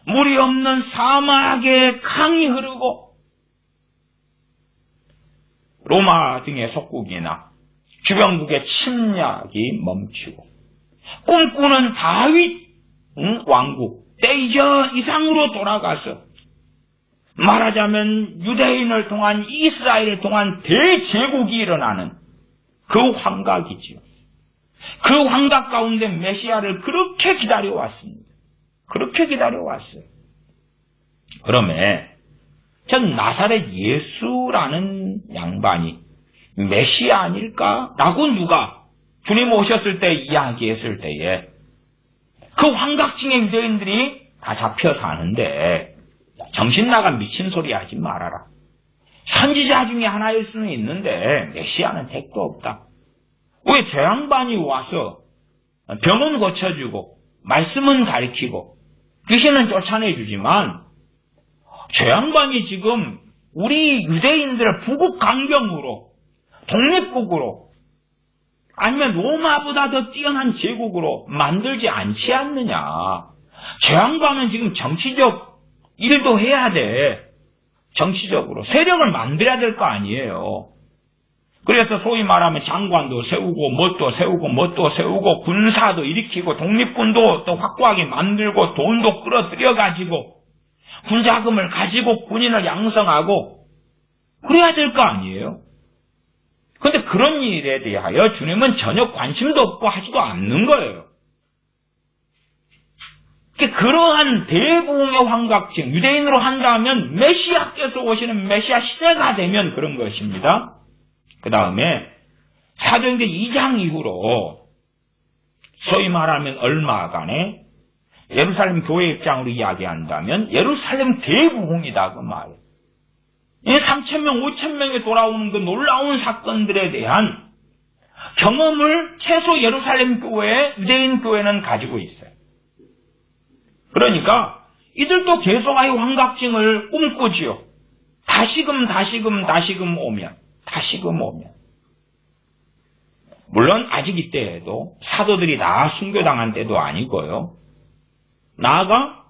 물이 없는 사막에 강이 흐르고 로마 등의 속국이나 주변국의 침략이 멈추고 꿈꾸는 다윗 왕국 때이저 이상으로 돌아가서 말하자면 유대인을 통한 이스라엘을 통한 대제국이 일어나는 그 환각이지요. 그 환각 가운데 메시아를 그렇게 기다려왔습니다. 그렇게 기다려왔어요. 그러면 전 나사렛 예수라는 양반이 메시아 아닐까? 라고 누가 주님 오셨을 때 이야기했을 때에 그 환각증의 유대인들이 다 잡혀 사는데 정신 나간 미친 소리 하지 말아라. 선지자 중에 하나일 수는 있는데 메시아는 택도 없다. 왜 저 양반이 와서 병은 고쳐주고 말씀은 가르치고 귀신은 쫓아내주지만 저 양반이 지금 우리 유대인들을 부국 강병으로 독립국으로 아니면 로마보다 더 뛰어난 제국으로 만들지 않지 않느냐. 저 양반은 지금 정치적 일도 해야 돼. 정치적으로 세력을 만들어야 될 거 아니에요. 그래서 소위 말하면 장관도 세우고 뭣도 세우고 뭣도 세우고 군사도 일으키고 독립군도 또 확고하게 만들고 돈도 끌어들여가지고 군자금을 가지고 군인을 양성하고 그래야 될 거 아니에요. 그런데 그런 일에 대하여 주님은 전혀 관심도 없고 하지도 않는 거예요. 그러한 대부흥의 환각증, 유대인으로 한다면 메시아께서 오시는 메시아 시대가 되면 그런 것입니다. 그 다음에 사도행전 2장 이후로 소위 말하면 얼마간에 예루살렘 교회 입장으로 이야기한다면 예루살렘 대부흥이다 그 말이에요. 3,000명, 5,000명이 돌아오는 그 놀라운 사건들에 대한 경험을 최소 예루살렘 교회, 유대인 교회는 가지고 있어요. 그러니까 이들도 계속하여 환각증을 꿈꾸지요. 다시금 오면 다시금 오면. 물론 아직 이때에도 사도들이 다 순교당한 때도 아니고요. 나아가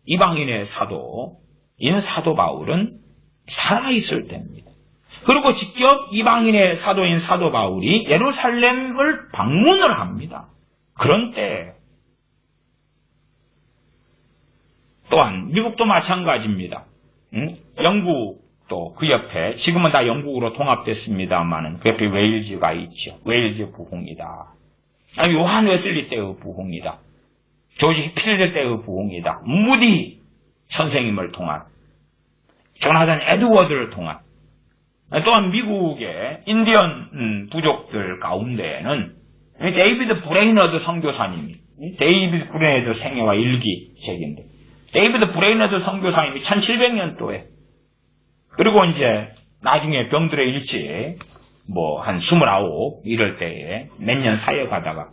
이방인의 사도인 사도 바울은 살아있을 때입니다. 그리고 직접 이방인의 사도인 사도 바울이 예루살렘을 방문을 합니다. 그런 때 또한 미국도 마찬가지입니다. 영국도 그 옆에 지금은 다 영국으로 통합됐습니다만은 그 옆에 웨일즈가 있죠. 웨일즈 부흥이다. 요한 웨슬리 때의 부흥이다. 조지 히필드 때의 부흥이다. 무디 선생님을 통한 조나단 에드워드를 통한 또한 미국의 인디언 부족들 가운데에는 데이비드 브레이너드 선교사님이 데이비드 브레이너드 생애와 일기 책인데 데이비드 브레이너드 선교사님이 1700년도에 그리고 이제 나중에 병들어 일찍 한 29 이럴 때에 몇 년 사역하다가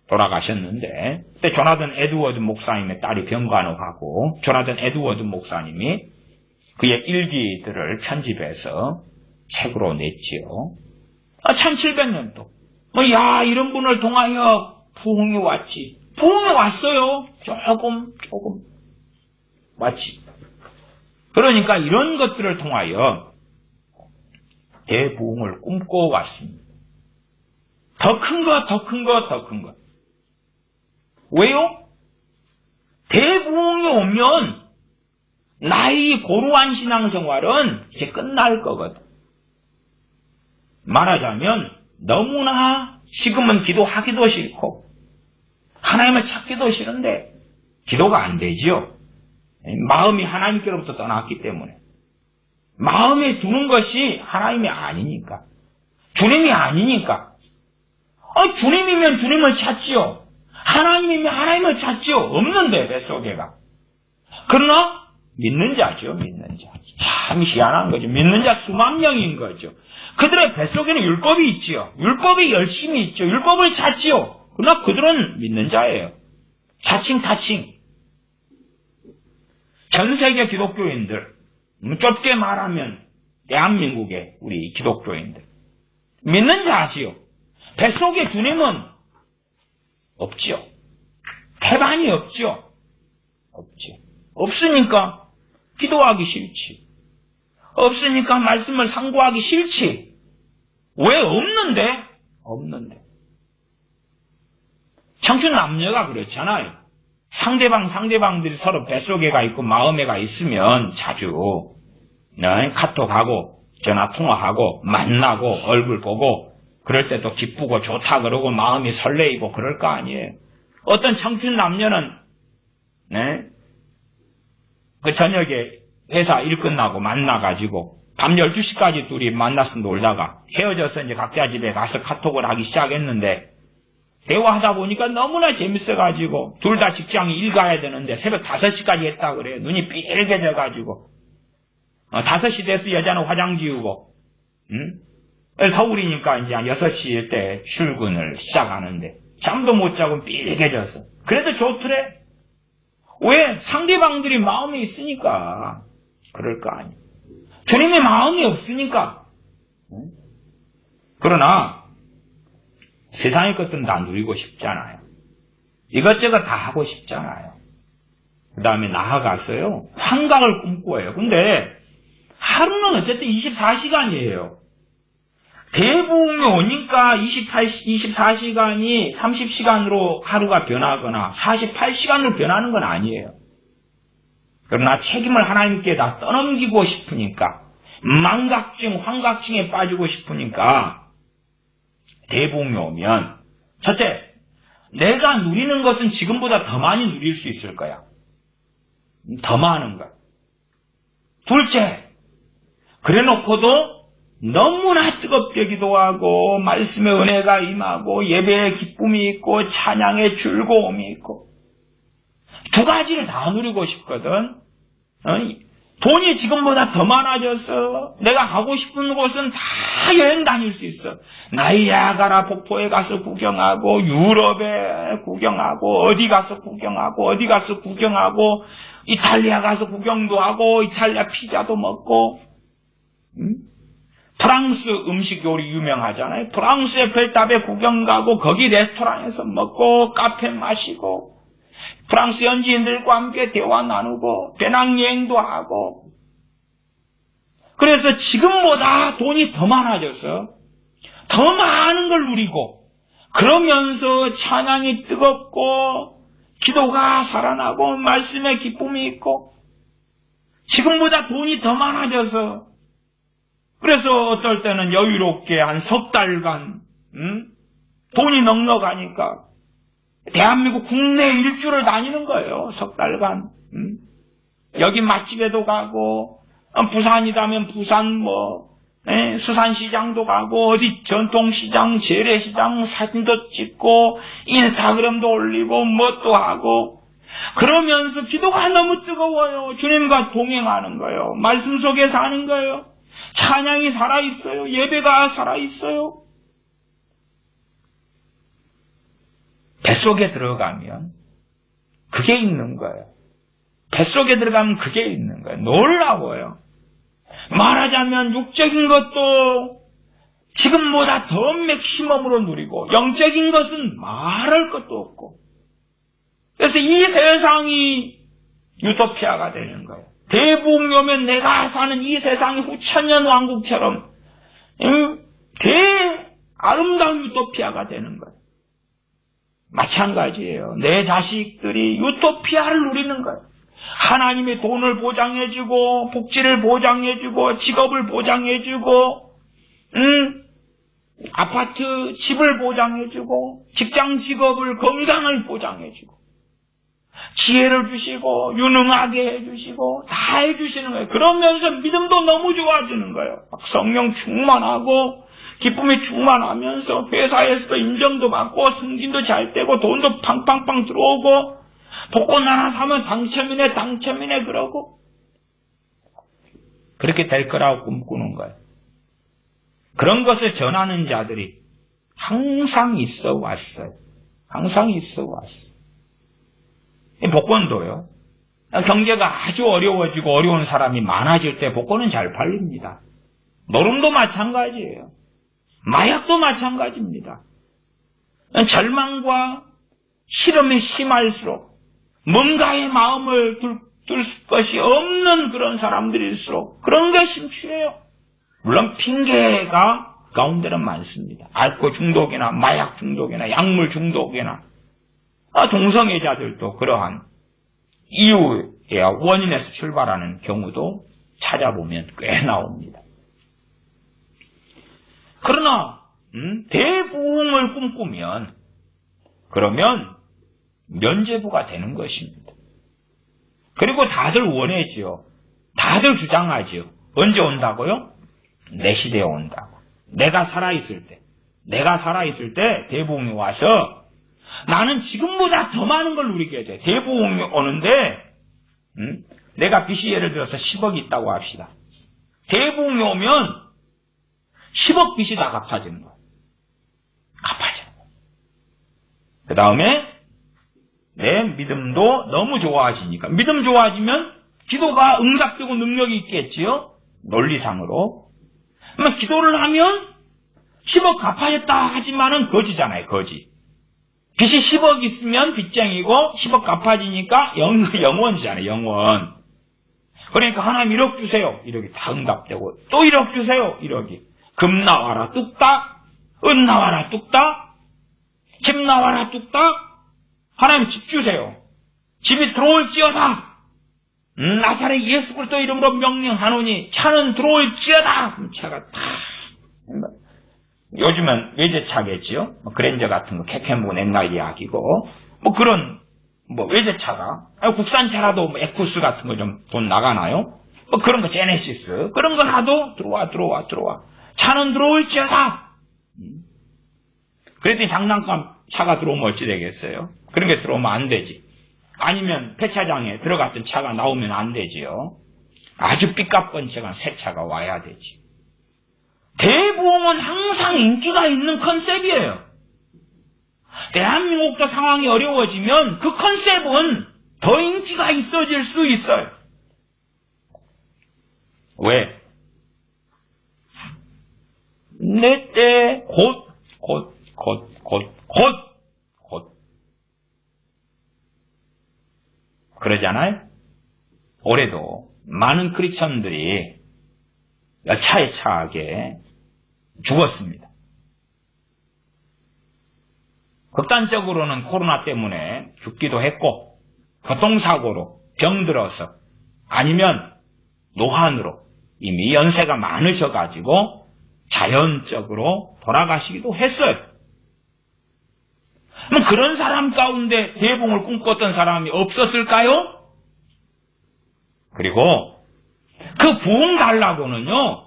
돌아가셨는데 그때 조나단 에드워드 목사님의 딸이 병간호하고 조나단 에드워드 목사님이 그의 일기들을 편집해서 책으로 냈지요. 1700년도. 이런 분을 통하여 부흥이 왔지. 부흥이 왔어요. 조금 왔지. 그러니까 이런 것들을 통하여 대부흥을 꿈꿔왔습니다. 더 큰 것. 왜요? 대부흥이 오면 나의 고루한 신앙생활은 이제 끝날 거거든. 말하자면 너무나 지금은 기도하기도 싫고 하나님을 찾기도 싫은데 기도가 안 되지요. 마음이 하나님께로부터 떠났기 때문에 마음에 두는 것이 하나님이 아니니까 주님이 아니니까 주님이면 주님을 찾지요. 하나님이면 하나님을 찾지요. 없는데 뱃속에가. 그러나 믿는 자죠. 믿는 자. 참 희한한 거죠. 믿는 자 수만 명인 거죠. 그들의 뱃속에는 율법이 있지요. 율법이 열심히 있죠. 율법을 찾지요. 그러나 그들은 믿는 자예요. 자칭 타칭. 전 세계 기독교인들, 좁게 말하면 대한민국의 우리 기독교인들 믿는 자지요. 뱃속에 주님은 없지요. 태반이 없지요. 없으니까 기도하기 싫지. 없으니까 말씀을 상고하기 싫지. 왜 없는데. 청춘 남녀가 그렇잖아요. 상대방들이 서로 뱃속에가 있고 마음에가 있으면 자주 카톡하고 전화통화하고 만나고 얼굴 보고 그럴 때 또 기쁘고 좋다 그러고 마음이 설레이고 그럴 거 아니에요. 어떤 청춘 남녀는 그 저녁에 회사 일 끝나고 만나가지고 밤 12시까지 둘이 만나서 놀다가 헤어져서 이제 각자 집에 가서 카톡을 하기 시작했는데 대화하다 보니까 너무나 재밌어가지고 둘 다 직장에 일 가야 되는데 새벽 5시까지 했다 그래요. 눈이 삐개져가지고 5시 돼서 여자는 화장 지우고 서울이니까 이제 6시 때 출근을 시작하는데 잠도 못 자고 삐개져서 그래도 좋더래. 왜? 상대방들이 마음이 있으니까 그럴 거 아니에요. 주님의 마음이 없으니까. 그러나 세상의 것들은 다 누리고 싶잖아요. 이것저것 다 하고 싶잖아요. 그 다음에 나아가서요. 환각을 꿈꿔요. 근데 하루는 어쨌든 24시간이에요. 대부흥이 오니까 24시간이 30시간으로 하루가 변하거나 48시간으로 변하는 건 아니에요. 그러나 책임을 하나님께 다 떠넘기고 싶으니까 망각증, 환각증에 빠지고 싶으니까 대부흥이 오면 첫째, 내가 누리는 것은 지금보다 더 많이 누릴 수 있을 거야. 더 많은 것. 둘째, 그래놓고도 너무나 뜨겁게 기도하고 말씀의 은혜가 임하고 예배의 기쁨이 있고 찬양의 즐거움이 있고 두 가지를 다 누리고 싶거든. 돈이 지금보다 더 많아져서 내가 가고 싶은 곳은 다 여행 다닐 수 있어. 나이아가라 폭포에 가서 구경하고 유럽에 구경하고 어디 가서 구경하고 이탈리아 가서 구경도 하고 이탈리아 피자도 먹고 프랑스 음식 요리 유명하잖아요. 프랑스 에펠탑에 구경 가고 거기 레스토랑에서 먹고 카페 마시고 프랑스 현지인들과 함께 대화 나누고 배낭여행도 하고 그래서 지금보다 돈이 더 많아져서 더 많은 걸 누리고 그러면서 찬양이 뜨겁고 기도가 살아나고 말씀에 기쁨이 있고 지금보다 돈이 더 많아져서 그래서 어떨 때는 여유롭게 한 석 달간 돈이 넉넉하니까 대한민국 국내 일주를 다니는 거예요. 석 달간. 여기 맛집에도 가고 부산이라면 부산 수산시장도 가고 어디 전통시장, 재래시장 사진도 찍고 인스타그램도 올리고 뭣도 하고 그러면서 기도가 너무 뜨거워요. 주님과 동행하는 거예요. 말씀 속에 사는 거예요. 찬양이 살아있어요. 예배가 살아있어요. 뱃속에 들어가면 그게 있는 거예요. 뱃속에 들어가면 그게 있는 거예요. 놀라워요. 말하자면 육적인 것도 지금보다 더 맥시멈으로 누리고 영적인 것은 말할 것도 없고 그래서 이 세상이 유토피아가 되는 거예요. 대부흥이 내가 사는 이 세상이 후천년 왕국처럼 아름다운 유토피아가 되는 거예요. 마찬가지예요. 내 자식들이 유토피아를 누리는 거예요. 하나님의 돈을 보장해주고 복지를 보장해주고 직업을 보장해주고 아파트 집을 보장해주고 직장 직업을 건강을 보장해주고 지혜를 주시고 유능하게 해주시고 다 해주시는 거예요. 그러면서 믿음도 너무 좋아지는 거예요. 막 성령 충만하고 기쁨이 충만하면서 회사에서도 인정도 받고 승진도 잘 되고 돈도 팡팡팡 들어오고 복권 하나 사면 당첨이네 그러고 그렇게 될 거라고 꿈꾸는 거예요. 그런 것을 전하는 자들이 항상 있어 왔어요. 항상 있어 왔어요. 복권도요. 경제가 아주 어려워지고 어려운 사람이 많아질 때 복권은 잘 팔립니다. 노름도 마찬가지예요. 마약도 마찬가지입니다. 절망과 실험이 심할수록 뭔가의 마음을 둘 것이 없는 그런 사람들일수록 그런 게 심취해요. 물론 핑계가 가운데는 많습니다. 알코올 중독이나 마약 중독이나 약물 중독이나 동성애자들도 그러한 이유의 원인에서 출발하는 경우도 찾아보면 꽤 나옵니다. 그러나 대부흥을 꿈꾸면 그러면 면죄부가 되는 것입니다. 그리고 다들 원하지요. 다들 주장하지요. 언제 온다고요? 내 시대에 온다고. 내가 살아있을 때 대부흥이 와서 나는 지금보다 더 많은 걸 누리게 돼. 대부흥이 오는데 내가 빚이 예를 들어서 10억이 있다고 합시다. 대부흥이 오면 10억 빚이 다 갚아지는 거예요. 갚아지는 거예요. 그 다음에 내 믿음도 너무 좋아지니까 믿음 좋아지면 기도가 응답되고 능력이 있겠지요. 논리상으로. 그러면 기도를 하면 10억 갚아야겠다 하지만은 거지잖아요. 거지. 빚이 10억 있으면 빚쟁이고 10억 갚아지니까 영원이잖아요. 영원. 그러니까 하나님 1억 주세요. 1억이 다 응답되고 또 1억 주세요. 1억이. 금 나와라 뚝딱. 은 나와라 뚝딱. 집 나와라 뚝딱. 하나님 집 주세요. 집이 들어올지어다. 나사렛 예수 그리스도 이름으로 명령하노니 차는 들어올지어다. 그럼 차가 다. 요즘은 외제차겠지요. 그랜저 같은 거 캐캔본 옛날 이야기고 그런 외제차가 국산차라도 에쿠스 같은 거 좀 돈 나가나요? 그런 거 제네시스 그런 거라도 들어와. 차는 들어올지어다. 그랬더니 장난감 차가 들어오면 어찌 되겠어요? 그런 게 들어오면 안 되지. 아니면 폐차장에 들어갔던 차가 나오면 안 되지요. 아주 삐까뻔쩍한 새 차가 와야 되지. 대부흥은 항상 인기가 있는 컨셉이에요. 대한민국도 상황이 어려워지면 그 컨셉은 더 인기가 있어질 수 있어요. 왜? 내 때 곧 그러잖아요. 올해도 많은 크리스천들이 여차여차하게 죽었습니다. 극단적으로는 코로나 때문에 죽기도 했고, 교통사고로 병들어서, 아니면 노환으로 이미 연세가 많으셔가지고 자연적으로 돌아가시기도 했어요. 그럼 그런 사람 가운데 대붕을 꿈꿨던 사람이 없었을까요? 그리고 그 부흥 달라고는요,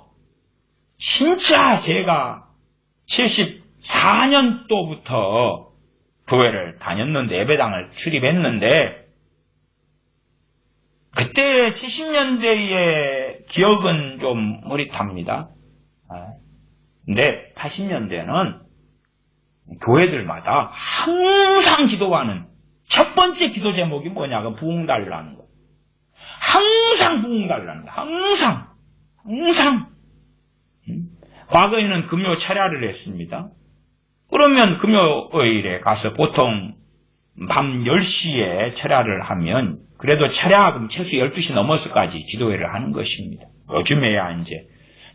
진짜 제가 74년도부터 교회를 다녔는데, 예배당을 출입했는데, 그때 70년대의 기억은 좀 흐릿합니다. 근데 80년대는 교회들마다 항상 기도하는 첫 번째 기도 제목이 뭐냐가 부흥 달라는 거. 항상 부흥 달라는 거. 항상. 과거에는 금요 철야를 했습니다. 그러면 금요일에 가서 보통 밤 10시에 철야를 하면 그래도 철야금 최소 12시 넘어서까지 기도회를 하는 것입니다. 요즘에야 이제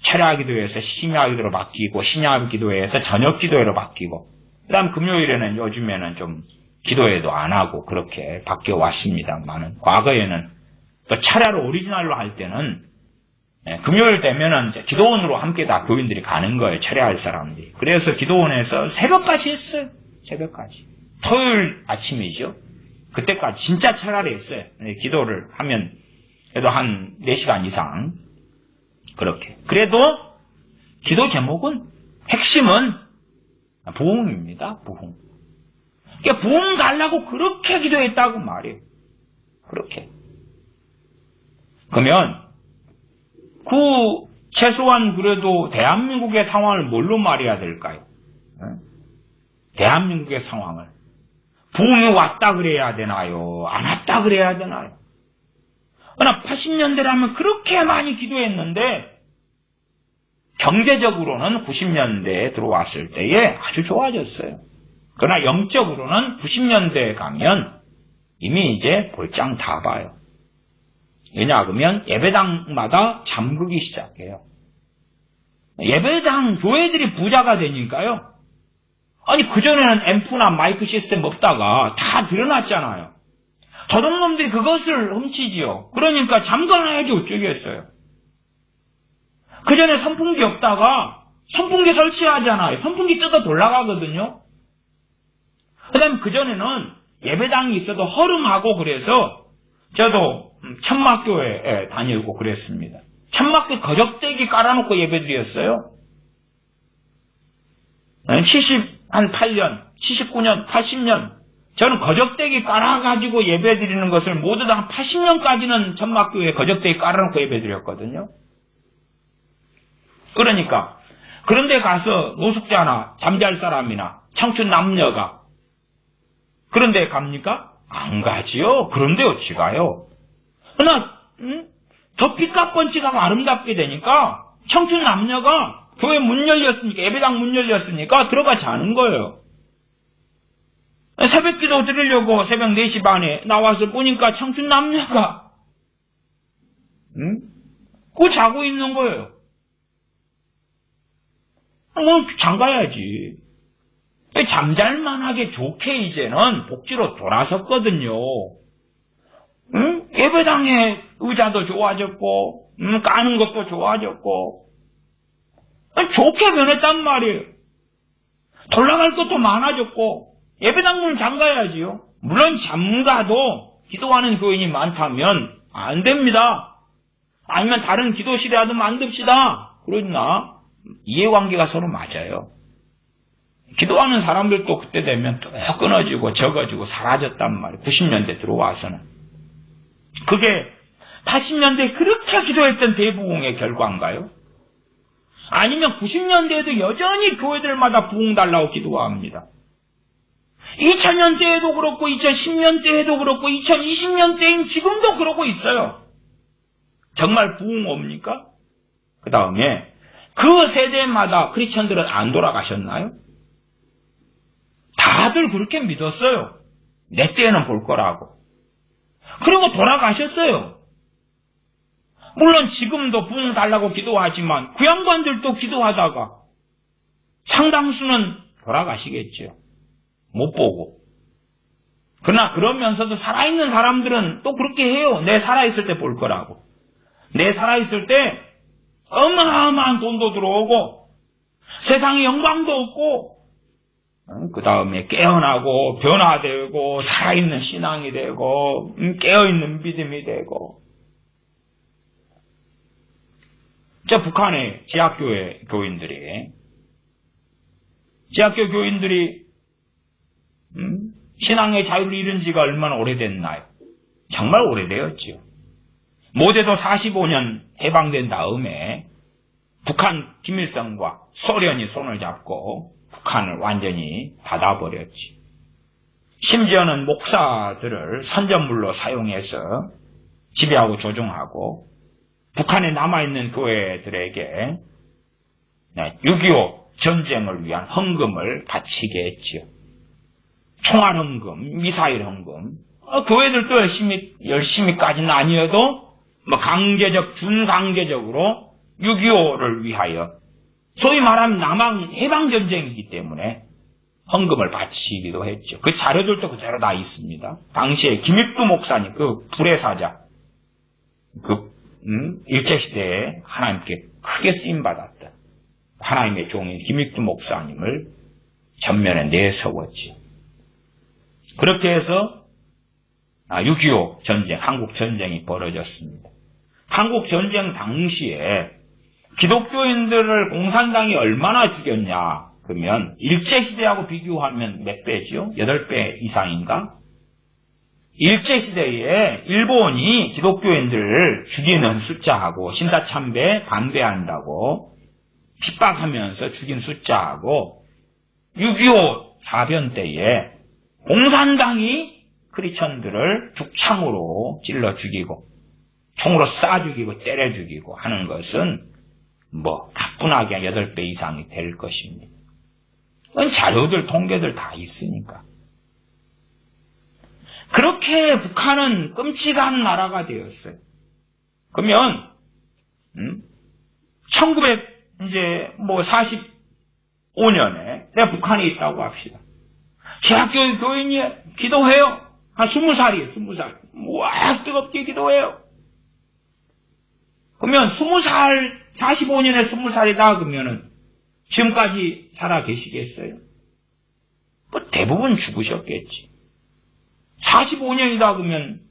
철야 기도회에서 심야 기도로 바뀌고, 심야 기도회에서 저녁 기도회로 바뀌고, 그 다음 금요일에는 요즘에는 좀 기도회도 안 하고 그렇게 바뀌어 왔습니다만은, 과거에는 또 철야를 오리지널로 할 때는 금요일 되면은 기도원으로 함께 다 교인들이 가는 거예요. 철야할 사람들이. 그래서 기도원에서 새벽까지 했어요. 새벽까지. 토요일 아침이죠. 그때까지 진짜 철야를 했어요. 기도를 하면 그래도 한 4시간 이상 그렇게. 그래도 기도 제목은, 핵심은 부흥입니다. 부흥. 그러니까 부흥 달라고 그렇게 기도했다고 말이에요. 그렇게. 그러면 최소한 그래도 대한민국의 상황을 뭘로 말해야 될까요? 대한민국의 상황을. 부흥이 왔다 그래야 되나요? 안 왔다 그래야 되나요? 그러나 80년대라면 그렇게 많이 기도했는데, 경제적으로는 90년대에 들어왔을 때에 아주 좋아졌어요. 그러나 영적으로는 90년대에 가면 이미 이제 볼장 다 봐요. 왜냐하면 예배당마다 잠그기 시작해요. 예배당 교회들이 부자가 되니까요. 아니, 그전에는 앰프나 마이크 시스템 없다가 다 드러났잖아요. 도둑놈들이 그것을 훔치지요. 그러니까 잠가놔야지 어쩌겠어요. 그전에 선풍기 없다가 선풍기 설치하잖아요. 선풍기 뜯어 돌아가거든요. 그 다음에 그전에는 예배당이 있어도 허름하고, 그래서 저도 천막교회에 다니고 그랬습니다. 천막교회 거적대기 깔아놓고 예배드렸어요. 78년, 79년, 80년 저는 거적대기 깔아가지고 예배드리는 것을 모두 다 80년까지는 천막교회에 거적대기 깔아놓고 예배드렸거든요. 그러니까 그런데 가서 노숙자나 잠잘 사람이나 청춘 남녀가 그런데 갑니까? 안 가지요. 그런데 어찌 가요? 그러나 더 삐까뻔쩍하고 아름답게 되니까 청춘 남녀가 교회 문 열렸으니까, 예배당 문 열렸으니까 들어가지 않은 거예요. 새벽 기도 드리려고 새벽 4시 반에 나와서 보니까 청춘 남녀가 그거 자고 있는 거예요. 잠가야지. 잠잘만하게 좋게 이제는 복지로 돌아섰거든요. 예배당의 의자도 좋아졌고, 까는 것도 좋아졌고, 좋게 변했단 말이에요. 돌아갈 것도 많아졌고, 예배당 문을 잠가야지요. 물론 잠가도 기도하는 교인이 많다면 안 됩니다. 아니면 다른 기도실이라도 만듭시다. 그러나 이해관계가 서로 맞아요. 기도하는 사람들도 그때 되면 또 끊어지고 적어지고 사라졌단 말이에요. 90년대 들어와서는. 그게 80년대에 그렇게 기도했던 대부흥의 결과인가요? 아니면 90년대에도 여전히 교회들마다 부흥 달라고 기도합니다. 2000년대에도 그렇고 2010년대에도 그렇고 2020년대인 지금도 그러고 있어요. 정말 부흥 옵니까? 그 다음에 그 세대마다 크리스천들은 안 돌아가셨나요? 다들 그렇게 믿었어요. 내 때에는 볼 거라고. 그리고 돌아가셨어요. 물론 지금도 부흥 달라고 기도하지만 그 양반들도 기도하다가 상당수는 돌아가시겠죠. 못 보고. 그러나 그러면서도 살아있는 사람들은 또 그렇게 해요. 내 살아있을 때 볼 거라고. 내 살아있을 때 어마어마한 돈도 들어오고 세상에 영광도 없고 그 다음에 깨어나고 변화되고 살아있는 신앙이 되고 깨어있는 믿음이 되고. 저 북한의 지하교회 교인들이 신앙의 자유를 잃은 지가 얼마나 오래됐나요? 정말 오래되었지요. 모대도 45년 해방된 다음에 북한 김일성과 소련이 손을 잡고 북한을 완전히 닫아버렸지. 심지어는 목사들을 선전물로 사용해서 지배하고 조종하고 북한에 남아있는 교회들에게 6.25 전쟁을 위한 헌금을 바치게 했지요. 총알 헌금, 미사일 헌금. 교회들도 열심히까지는 아니어도 준강제적으로 6.25를 위하여 소위 말하면 남한 해방전쟁이기 때문에 헌금을 바치기도 했죠. 그 자료들도 그대로 다 있습니다. 당시에 김익두 목사님, 그 불의 사자, 일제시대에 하나님께 크게 쓰임받았던 하나님의 종인 김익두 목사님을 전면에 내세웠죠. 그렇게 해서 6.25 전쟁, 한국 전쟁이 벌어졌습니다. 한국 전쟁 당시에 기독교인들을 공산당이 얼마나 죽였냐? 그러면 일제시대하고 비교하면 몇 배죠? 8배 이상인가? 일제시대에 일본이 기독교인들을 죽이는 숫자하고 신사참배에 반대한다고 핍박하면서 죽인 숫자하고 6.25 사변 때에 공산당이 크리스천들을 죽창으로 찔러 죽이고 총으로 쏴 죽이고 때려 죽이고 하는 것은 가뿐하게 8배 이상이 될 것입니다. 자료들, 통계들 다 있으니까. 그렇게 북한은 끔찍한 나라가 되었어요. 그러면 1945년에 내가 북한에 있다고 합시다. 대학교 교인이 기도해요. 한 20살이에요. 20살. 와, 뜨겁게 기도해요. 그러면 20살, 45년에 20살이다 그러면은 지금까지 살아 계시겠어요? 대부분 죽으셨겠지. 45년이다 그러면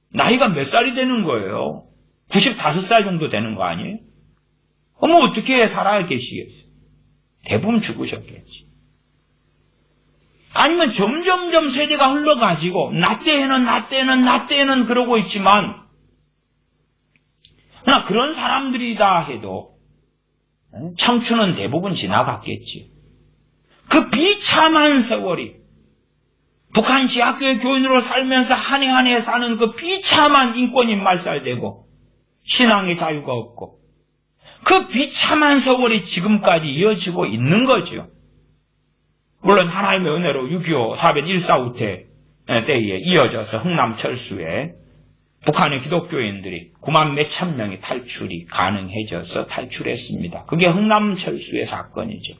나이가 몇 살이 되는 거예요? 95살 정도 되는 거 아니에요? 어떻게 살아 계시겠어요? 대부분 죽으셨겠지. 아니면 점점점 세대가 흘러가지고 나 때에는 그러고 있지만 그러나 그런 사람들이다 해도 청춘은 대부분 지나갔겠지. 그 비참한 세월이 북한 지하교회 교인으로 살면서 한 해 한 해 사는 그 비참한 인권이 말살되고 신앙의 자유가 없고 그 비참한 세월이 지금까지 이어지고 있는 거죠. 물론 하나님의 은혜로 6.25 사변 1.4 우태 때에 이어져서 흥남철수에 북한의 기독교인들이 9만 몇천 명이 탈출이 가능해져서 탈출했습니다. 그게 흥남철수의 사건이죠.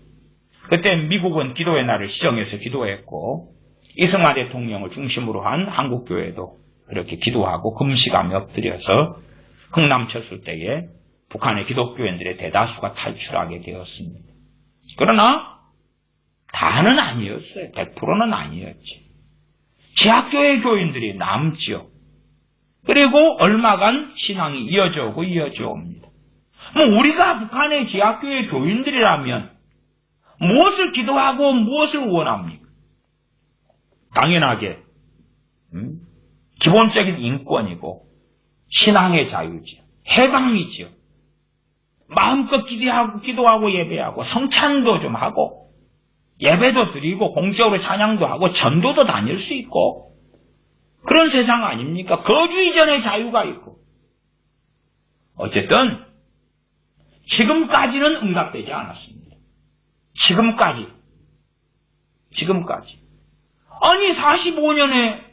그때 미국은 기도의 날을 시정해서 기도했고 이승만 대통령을 중심으로 한 한국교회도 그렇게 기도하고 금식하며 엎드려서 흥남철수 때에 북한의 기독교인들의 대다수가 탈출하게 되었습니다. 그러나 다는 아니었어요. 100%는 아니었지. 지하교회 교인들이 남지요. 그리고 얼마간 신앙이 이어져 오고 이어져 옵니다. 우리가 북한의 지하교회 교인들이라면 무엇을 기도하고 무엇을 원합니까? 당연하게 기본적인 인권이고 신앙의 자유지요. 해방이지요. 마음껏 기도하고 예배하고 성찬도 좀 하고 예배도 드리고 공적으로 찬양도 하고 전도도 다닐 수 있고 그런 세상 아닙니까? 거주 이전의 자유가 있고 어쨌든 지금까지는 응답되지 않았습니다. 지금까지. 아니 45년에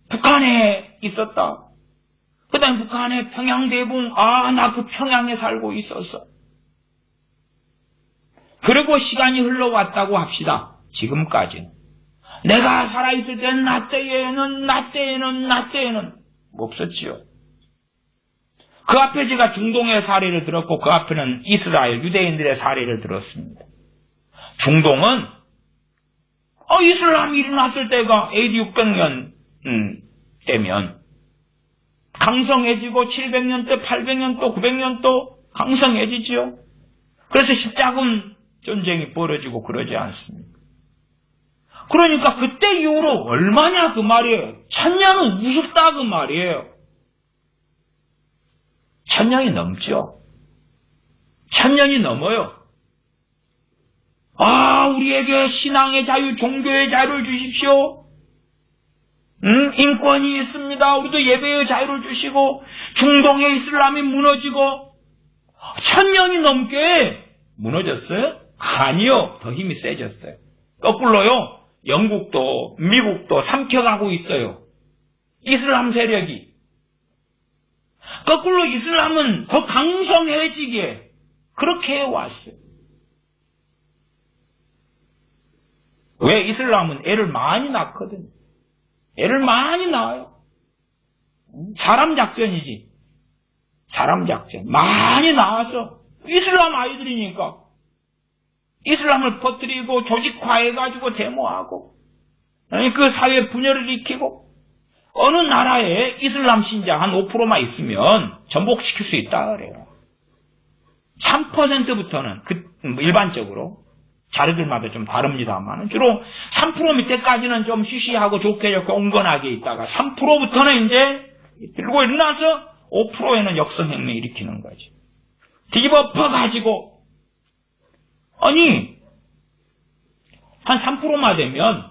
북한에 있었다. 그 다음에 북한의 평양대봉, 나 그 평양에 살고 있었어. 그리고 시간이 흘러왔다고 합시다. 지금까지는. 내가 살아있을 때는 나 때에는 없었지요. 그 앞에 제가 중동의 사례를 들었고 그 앞에는 이스라엘 유대인들의 사례를 들었습니다. 중동은 이슬람이 일어났을 때가 AD 600년 때면 강성해지고 700년 때, 800년 또, 900년 또 강성해지지요. 그래서 십자군 전쟁이 벌어지고 그러지 않습니까? 그러니까 그때 이후로 얼마냐 그 말이에요. 1000년은 우습다 그 말이에요. 1000년이 넘죠. 1000년이 넘어요. 우리에게 신앙의 자유, 종교의 자유를 주십시오. 인권이 있습니다. 우리도 예배의 자유를 주시고 중동의 이슬람이 무너지고 1000년이 넘게 무너졌어요? 아니요. 더 힘이 세졌어요. 거꾸로요. 영국도 미국도 삼켜가고 있어요. 이슬람 세력이. 거꾸로 이슬람은 더 강성해지게 그렇게 해왔어요. 왜? 이슬람은 애를 많이 낳거든요. 애를 많이 낳아요. 사람 작전이지. 사람 작전. 많이 낳아서 이슬람 아이들이니까 이슬람을 퍼뜨리고 조직화해가지고 데모하고 그 사회 분열을 일으키고 어느 나라에 이슬람 신자 한 5%만 있으면 전복시킬 수 있다 그래요. 3%부터는 일반적으로 자료들마다 좀 다릅니다만 주로 3% 밑에까지는 좀 시시하고 좋게 온건하게 있다가 3%부터는 이제 들고 일어나서 5%에는 역성혁명 일으키는 거지. 뒤집어 가지고 아니 한 3%만 되면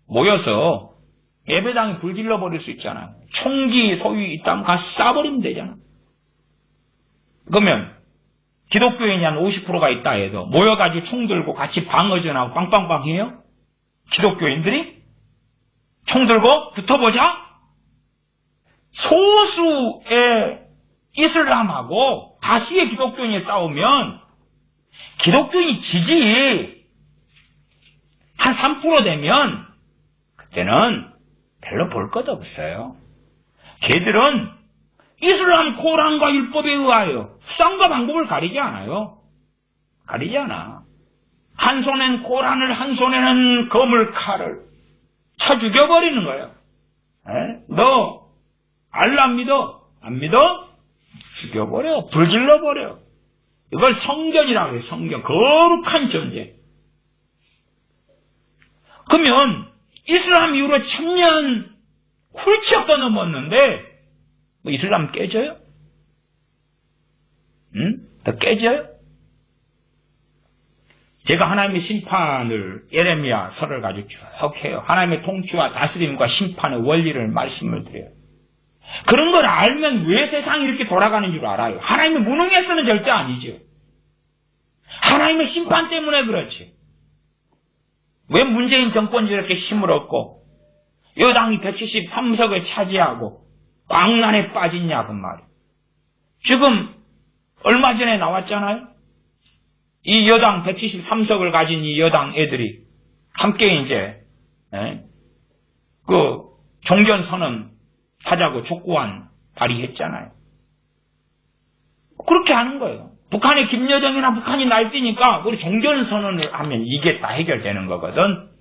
모여서 예배당에 불 질러버릴 수 있잖아요. 총기 소유 있다면 가서 쏴버리면 되잖아. 그러면 기독교인이 한 50%가 있다 해도 모여가지고 총 들고 같이 방어전하고 빵빵빵 해요? 기독교인들이? 총 들고 붙어보자? 소수의 이슬람하고 다수의 기독교인이 싸우면 기독교인이 지지. 한 3% 되면 그때는 별로 볼 것 없어요. 걔들은 이슬람 코란과 율법에 의하여 수단과 방법을 가리지 않아요. 가리지 않아. 한 손엔 코란을 한 손에는 검을 칼을 쳐 죽여버리는 거예요. 너 알라 믿어? 안 믿어? 죽여버려. 불질러버려. 이걸 성전이라고 해요. 성전. 거룩한 존재. 그러면 이슬람 이후로 1000년 훌쩍 더 넘었는데 이슬람 깨져요? 더 깨져요? 제가 하나님의 심판을 예레미야 설을 가지고 쭉 해요. 하나님의 통치와 다스림과 심판의 원리를 말씀을 드려요. 그런 걸 알면 왜 세상이 이렇게 돌아가는 줄 알아요. 하나님의 무능해서는 절대 아니죠. 하나님의 심판 때문에 그렇지. 왜 문재인 정권이 이렇게 힘을 얻고 여당이 173석을 차지하고 광란에 빠졌냐 그 말이에요. 지금 얼마 전에 나왔잖아요. 이 여당 173석을 가진 이 여당 애들이 함께 이제 그 종전선언 하자고 촉구안 발의했잖아요. 그렇게 하는 거예요. 북한의 김여정이나 북한이 날뛰니까 우리 종전선언을 하면 이게 다 해결되는 거거든.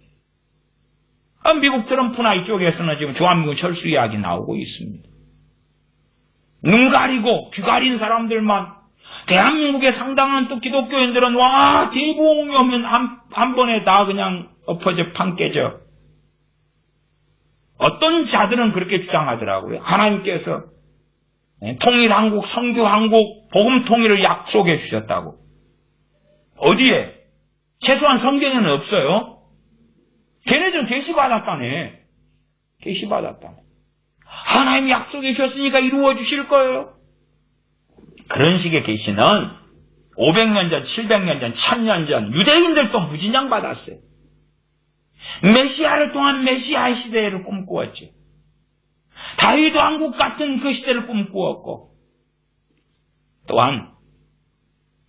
미국 트럼프나 이쪽에서는 지금 주한미군 철수 이야기 나오고 있습니다. 눈 가리고 귀 가린 사람들만 대한민국의 상당한 또 기독교인들은 와 대부흥이 오면 한 번에 다 그냥 엎어져 판 깨져. 어떤 자들은 그렇게 주장하더라고요. 하나님께서 통일한국, 선교한국, 복음 통일을 약속해 주셨다고. 어디에? 최소한 성경에는 없어요. 걔네들은 계시받았다네. 계시받았다네. 하나님이 약속해 주셨으니까 이루어 주실 거예요. 그런 식의 계시는 500년 전, 700년 전, 1000년 전 유대인들도 무진장 받았어요. 메시아를 통한 메시아의 시대를 꿈꾸었죠. 다윗 왕국 같은 그 시대를 꿈꾸었고, 또한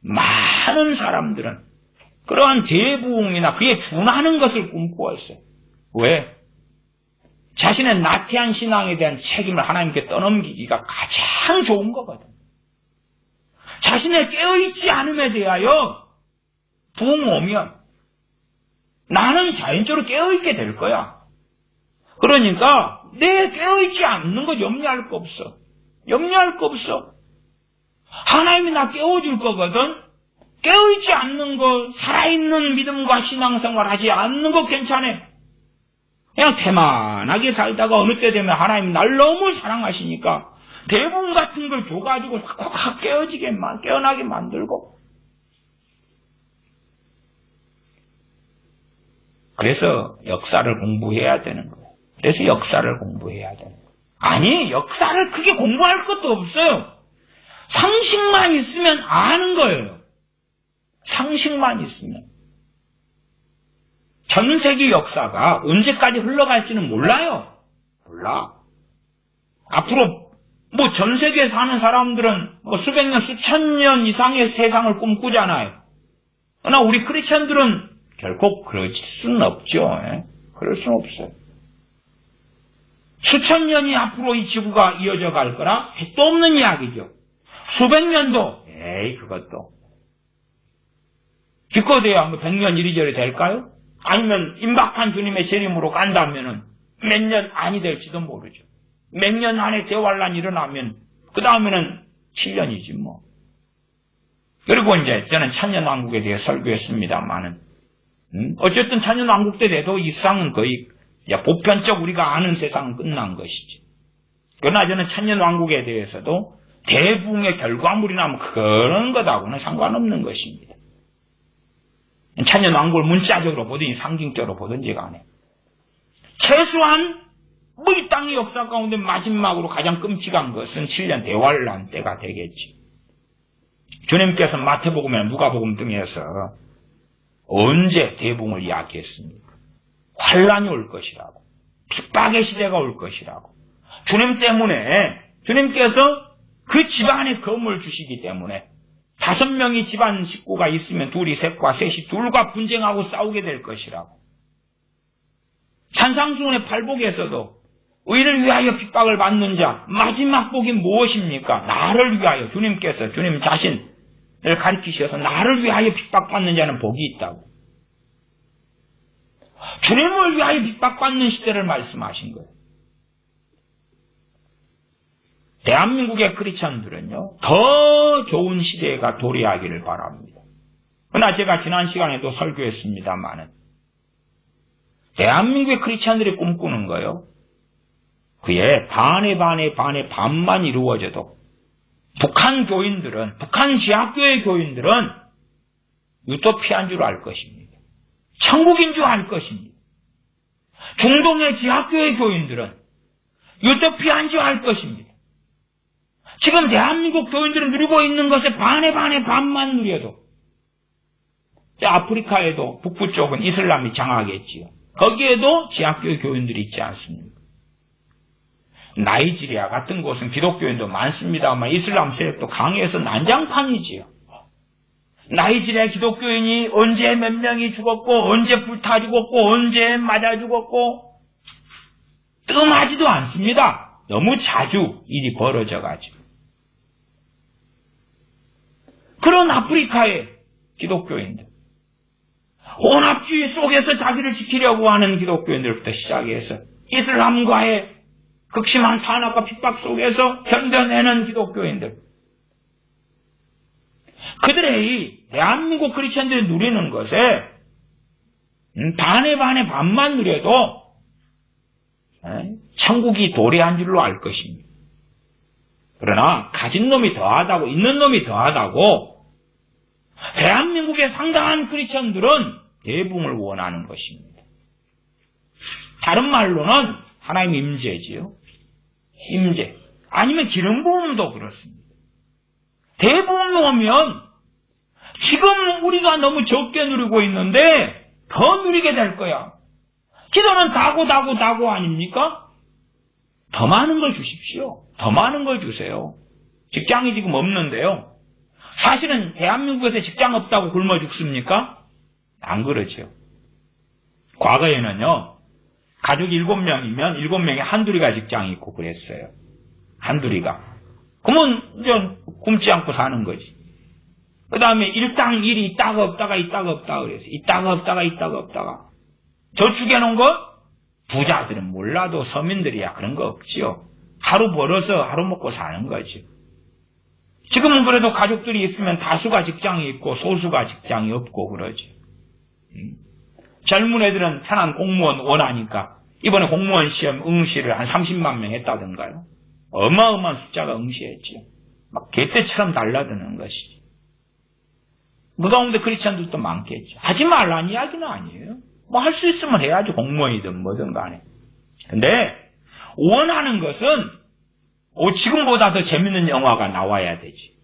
많은 사람들은 그러한 대부흥이나 그에 준하는 것을 꿈꾸었어요. 왜? 자신의 나태한 신앙에 대한 책임을 하나님께 떠넘기기가 가장 좋은 거거든. 자신의 깨어있지 않음에 대하여 부흥 오면 나는 자연적으로 깨어있게 될 거야. 그러니까 내 깨어있지 않는 거 염려할 거 없어. 염려할 거 없어. 하나님이 나 깨워줄 거거든. 깨어있지 않는 거, 살아있는 믿음과 신앙생활 하지 않는 거 괜찮아. 그냥 태만하게 살다가 어느 때 되면 하나님이 날 너무 사랑하시니까 대부분 같은 걸 줘가지고 확 깨어나게 만들고. 그래서 역사를 공부해야 되는 거예요. 그래서 역사를 공부해야 되는 거예요. 아니, 역사를 크게 공부할 것도 없어요. 상식만 있으면 아는 거예요. 상식만 있으면. 전 세계 역사가 언제까지 흘러갈지는 몰라요. 몰라. 앞으로 전 세계에 사는 사람들은 수백 년, 수천 년 이상의 세상을 꿈꾸잖아요. 그러나 우리 크리스천들은 결코 그럴 수는 없죠. 그럴 수는 없어요. 수천 년이 앞으로 이 지구가 이어져 갈 거라 택도 없는 이야기죠. 수백 년도, 그것도. 기껏해야 100년 이리저리 될까요? 아니면 임박한 주님의 재림으로 간다면은 몇 년 안이 될지도 모르죠. 몇 년 안에 대환란이 일어나면 그 다음에는 7년이지 뭐. 그리고 이제 저는 천년왕국에 대해 설교했습니다만은 어쨌든 천년왕국 때 돼도 이 세상은 거의 보편적 우리가 아는 세상은 끝난 것이지. 그러나 저는 천년왕국에 대해서도 대부흥의 결과물이 나면 그런 것하고는 상관없는 것입니다. 천년왕국을 문자적으로 보든지 상징적으로 보든지 간에 최소한 이 땅의 역사 가운데 마지막으로 가장 끔찍한 것은 7년 대환란 때가 되겠지. 주님께서 마태복음이나 누가복음 등에서 언제 대부흥을 이야기했습니까? 환란이 올 것이라고, 핍박의 시대가 올 것이라고. 주님 때문에 주님께서 그 집안에 검을 주시기 때문에 5명이 집안 식구가 있으면 둘이 셋과 셋이 둘과 분쟁하고 싸우게 될 것이라고. 산상수훈의 팔복에서도 의를 위하여 핍박을 받는 자 마지막 복이 무엇입니까? 나를 위하여. 주님께서 주님 자신을 가리키셔서 나를 위하여 핍박받는 자는 복이 있다고. 주님을 위하여 핍박받는 시대를 말씀하신 거예요. 대한민국의 크리스천들은요, 더 좋은 시대가 도래하기를 바랍니다. 그러나 제가 지난 시간에도 설교했습니다만은 대한민국의 크리스천들이 꿈꾸는 거요, 그의 반만 이루어져도 북한 교인들은, 북한 지하교회 교인들은 유토피아인 줄 알 것입니다. 천국인 줄 알 것입니다. 중동의 지하교회 교인들은 유토피아인 줄 알 것입니다. 지금 대한민국 교인들은 누리고 있는 것에 반만 누려도, 아프리카에도 북부 쪽은 이슬람이 장악했지요. 거기에도 지하교회 교인들이 있지 않습니까? 나이지리아 같은 곳은 기독교인도 많습니다만 이슬람 세력도 강해서 난장판이지요. 나이지리아 기독교인이 언제 몇 명이 죽었고, 언제 불타 죽었고, 언제 맞아 죽었고, 뜸하지도 않습니다. 너무 자주 일이 벌어져가지고. 그런 아프리카의 기독교인들, 혼합주의 속에서 자기를 지키려고 하는 기독교인들부터 시작해서 이슬람과의 극심한 탄압과 핍박 속에서 견뎌내는 기독교인들, 그들의 이 대한민국 크리스천들이 누리는 것에 반만 누려도 천국이 도래한 줄로 알 것입니다. 그러나 가진 놈이 더하다고, 있는 놈이 더하다고 대한민국의 상당한 크리스천들은 대부흥을 원하는 것입니다. 다른 말로는 하나님 임재지요. 임재. 아니면 기름 부음도 그렇습니다. 대부흥이 오면 지금 우리가 너무 적게 누리고 있는데 더 누리게 될 거야. 기도는 다고 아닙니까? 더 많은 걸 주십시오. 더 많은 걸 주세요. 직장이 지금 없는데요. 사실은 대한민국에서 직장 없다고 굶어 죽습니까? 안 그러죠. 과거에는요. 가족 7명이면 7명에 한둘이가 직장이 있고 그랬어요. 한둘이가. 그러면 이제 굶지 않고 사는 거지. 그 다음에 일당일이 있다가 없다가 그랬어요. 있다가 없다가. 저축해 놓은 거? 부자들은 몰라도 서민들이야 그런 거 없지요. 하루 벌어서 하루 먹고 사는 거지. 지금은 그래도 가족들이 있으면 다수가 직장이 있고 소수가 직장이 없고 그러지. 젊은 애들은 편한 공무원 원하니까 이번에 공무원 시험 응시를 한 30만 명 했다던가요. 어마어마한 숫자가 응시했지. 막 개떼처럼 달라드는 것이지. 그 가운데 크리스찬들도 많겠죠. 하지 말라는 이야기는 아니에요. 뭐 할 수 있으면 해야지. 공무원이든 뭐든 간에. 근데 원하는 것은 지금보다 더 재밌는 영화가 나와야 되지.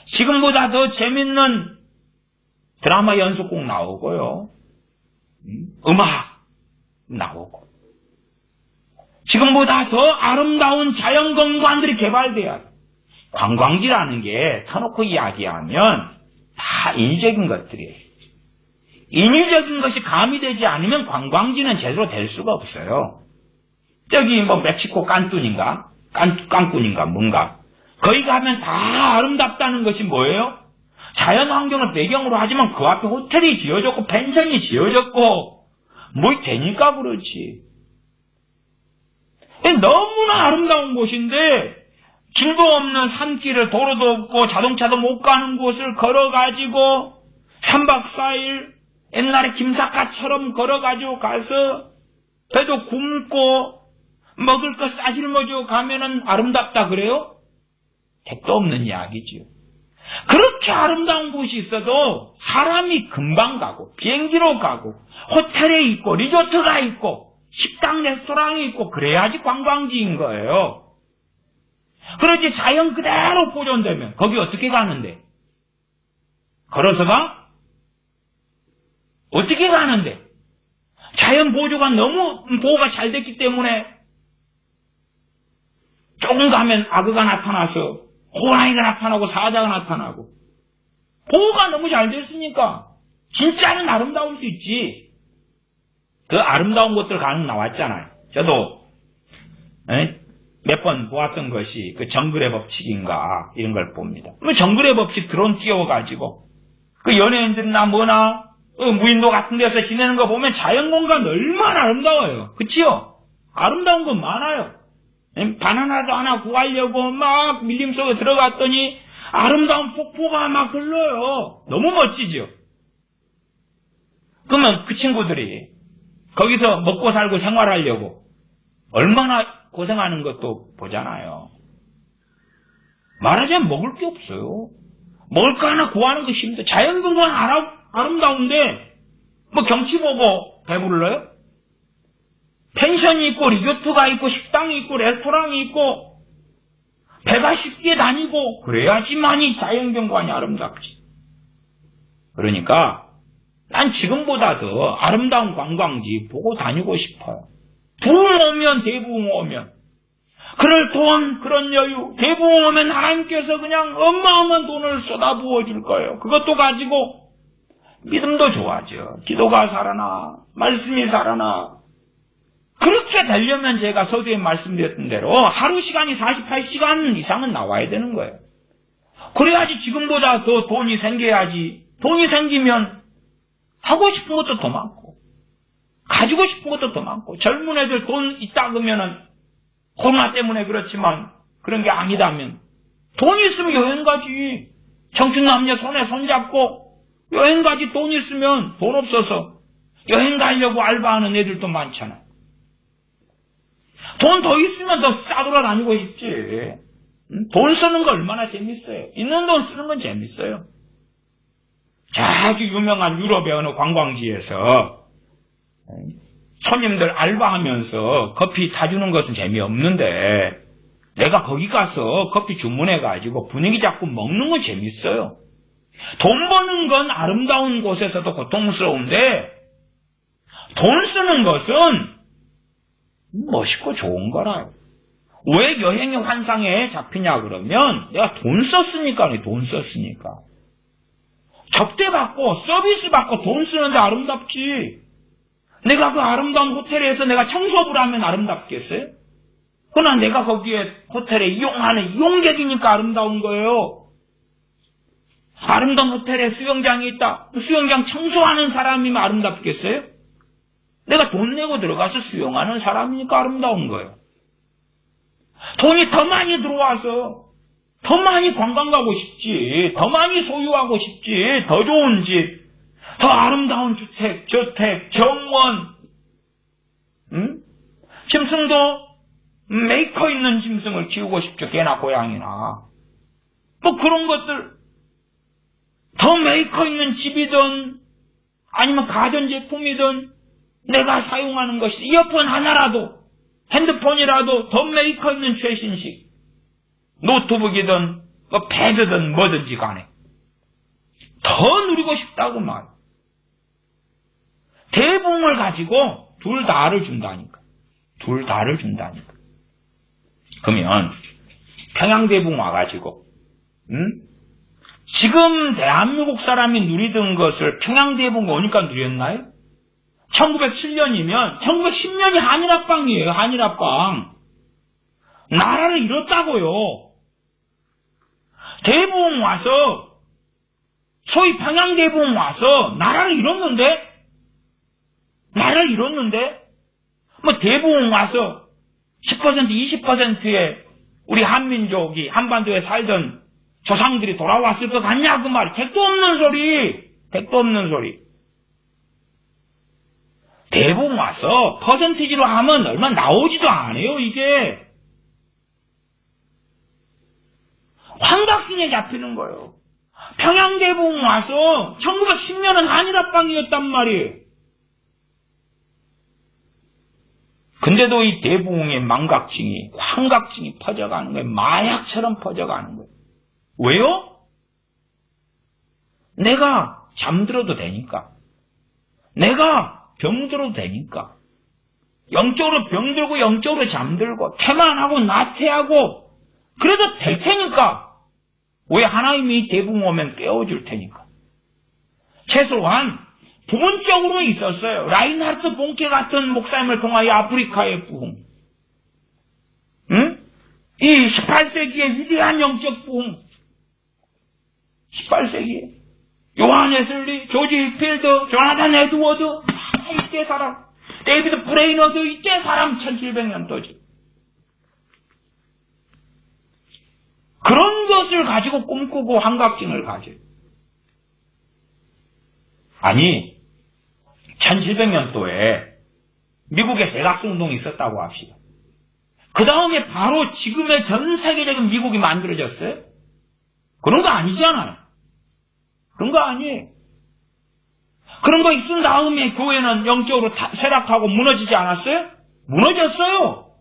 지금보다 더 재밌는 드라마 연속곡 나오고요. 음악 나오고. 지금보다 더 아름다운 자연경관들이 개발돼야 돼. 관광지라는 게 터놓고 이야기하면 다 인위적인 것들이에요. 인위적인 것이 가미되지 않으면 관광지는 제대로 될 수가 없어요. 여기 뭐 멕시코 깐쿤인가 뭔가 거기 가면 다 아름답다는 것이 뭐예요? 자연 환경을 배경으로 하지만 그 앞에 호텔이 지어졌고 펜션이 지어졌고 뭐 되니까 그렇지. 너무나 아름다운 곳인데 길도 없는 산길을 도로도 없고 자동차도 못 가는 곳을 걸어가지고 3박 4일 옛날에 김삿갓처럼 걸어가지고 가서 배도 굶고 먹을 거 싸질머지고 가면은 아름답다 그래요? 택도 없는 이야기지요. 그렇게 아름다운 곳이 있어도 사람이 금방 가고 비행기로 가고 호텔에 있고 리조트가 있고 식당 레스토랑이 있고 그래야지 관광지인 거예요. 그러지 자연 그대로 보존되면 거기 어떻게 가는데? 걸어서 가? 어떻게 가는데? 자연 보조가 너무 보호가 잘 됐기 때문에 조금 가면 악어가 나타나서 호랑이가 나타나고 사자가 나타나고 보호가 너무 잘 됐으니까 진짜는 아름다울 수 있지. 그 아름다운 곳들 가능 나왔잖아요. 저도 몇 번 보았던 것이 그 정글의 법칙인가 이런 걸 봅니다. 정글의 법칙 드론 띄워가지고 그 연예인들이나 뭐나 무인도 같은 데서 지내는 거 보면 자연공간 얼마나 아름다워요. 그치요? 아름다운 건 많아요. 바나나도 하나 구하려고 막 밀림 속에 들어갔더니 아름다운 폭포가 막 흘러요. 너무 멋지죠? 그러면 그 친구들이 거기서 먹고 살고 생활하려고 얼마나 고생하는 것도 보잖아요. 말하자면 먹을 게 없어요. 먹을 거 하나 구하는 거 힘들어. 자연경관 아름다운데 뭐 경치 보고 배불러요? 펜션이 있고 리조트가 있고 식당이 있고 레스토랑이 있고 배가 쉽게 다니고 그래야지만이 자연경관이 아름답지. 그러니까 난 지금보다 더 아름다운 관광지 보고 다니고 싶어요. 부흥 오면 대부흥 오면 그럴 돈 그런 여유 대부흥 오면 하나님께서 그냥 어마어마한 돈을 쏟아부어 줄 거예요. 그것도 가지고 믿음도 좋아져. 기도가 살아나 말씀이 살아나. 그렇게 되려면 제가 서두에 말씀드렸던 대로 하루 시간이 48시간 이상은 나와야 되는 거예요. 그래야지 지금보다 더 돈이 생겨야지. 돈이 생기면 하고 싶은 것도 더 많고 가지고 싶은 것도 더 많고 젊은 애들 돈 있다 그러면은 코로나 때문에 그렇지만 그런 게 아니다면 돈 있으면 여행 가지. 청춘 남녀 손에 손잡고 여행 가지. 돈 있으면 돈 없어서 여행 가려고 알바하는 애들도 많잖아. 돈 더 있으면 더 싸돌아다니고 싶지. 돈 쓰는 거 얼마나 재밌어요. 있는 돈 쓰는 건 재밌어요. 저기 유명한 유럽의 어느 관광지에서 손님들 알바하면서 커피 타주는 것은 재미없는데 내가 거기 가서 커피 주문해가지고 분위기 잡고 먹는 건 재밌어요. 돈 버는 건 아름다운 곳에서도 고통스러운데 돈 쓰는 것은 멋있고 좋은 거라요. 왜 여행의 환상에 잡히냐 그러면 내가 돈 썼으니까. 접대받고 서비스 받고 돈 쓰는데 아름답지. 내가 그 아름다운 호텔에서 내가 청소부를 하면 아름답겠어요? 그러나 내가 거기에 호텔에 이용하는 이용객이니까 아름다운 거예요. 아름다운 호텔에 수영장이 있다. 수영장 청소하는 사람이면 아름답겠어요? 내가 돈 내고 들어가서 수영하는 사람이니까 아름다운 거예요. 돈이 더 많이 들어와서 더 많이 관광 가고 싶지, 더 많이 소유하고 싶지, 더 좋은 집, 더 아름다운 주택, 저택, 정원, 짐승도 메이커 있는 짐승을 키우고 싶죠. 개나 고양이나 뭐 그런 것들, 더 메이커 있는 집이든 아니면 가전제품이든 내가 사용하는 것이 이어폰 하나라도, 핸드폰이라도 더 메이커 있는 최신식, 노트북이든 뭐 패드든 뭐든지 간에 더 누리고 싶다고 말. 대부흥을 가지고 둘 다를 준다니까. 그러면 평양대부흥 와가지고 지금 대한민국 사람이 누리던 것을 평양대부흥 오니까 누렸나요? 1907년이면 1910년이 한일합방이에요. 한일합방. 나라를 잃었다고요. 대부흥 와서, 소위 평양대부흥 와서 나라를 잃었는데 뭐 대부흥 와서 10% 20%의 우리 한민족이 한반도에 살던 조상들이 돌아왔을 것 같냐 그 말. 택도 없는 소리. 대부흥 와서 퍼센티지로 하면 얼마 나오지도 않아요. 이게 환각증에 잡히는 거예요. 평양대부흥 와서 1910년은 한일합방이었단 말이에요. 근데도 이 대부흥의 망각증이, 환각증이 퍼져가는 거예요. 마약처럼 퍼져가는 거예요. 왜요? 내가 잠들어도 되니까. 내가 병들어도 되니까. 영적으로 병들고 영적으로 잠들고 태만하고 나태하고 그래도 될 테니까. 왜? 하나님이 대부흥 오면 깨워줄 테니까. 최소한 부분적으로 있었어요. 라인하르트 본케 같은 목사님을 통하여 아프리카의 부흥. 이 18세기의 위대한 영적 부흥. 18세기에 요한 웨슬리, 조지 휘필드, 조나단 에드워드, 이때 사람, 데이비드 브레이너드, 이때 사람 1700년도지. 그런 것을 가지고 꿈꾸고 환각증을 가져요. 아니, 1700년도에 미국에 대각성운동이 있었다고 합시다. 그 다음에 바로 지금의 전 세계적인 미국이 만들어졌어요? 그런 거 아니잖아요. 그런 거 아니에요. 그런 거 있은 다음에 교회는 영적으로 쇠락하고 무너지지 않았어요? 무너졌어요.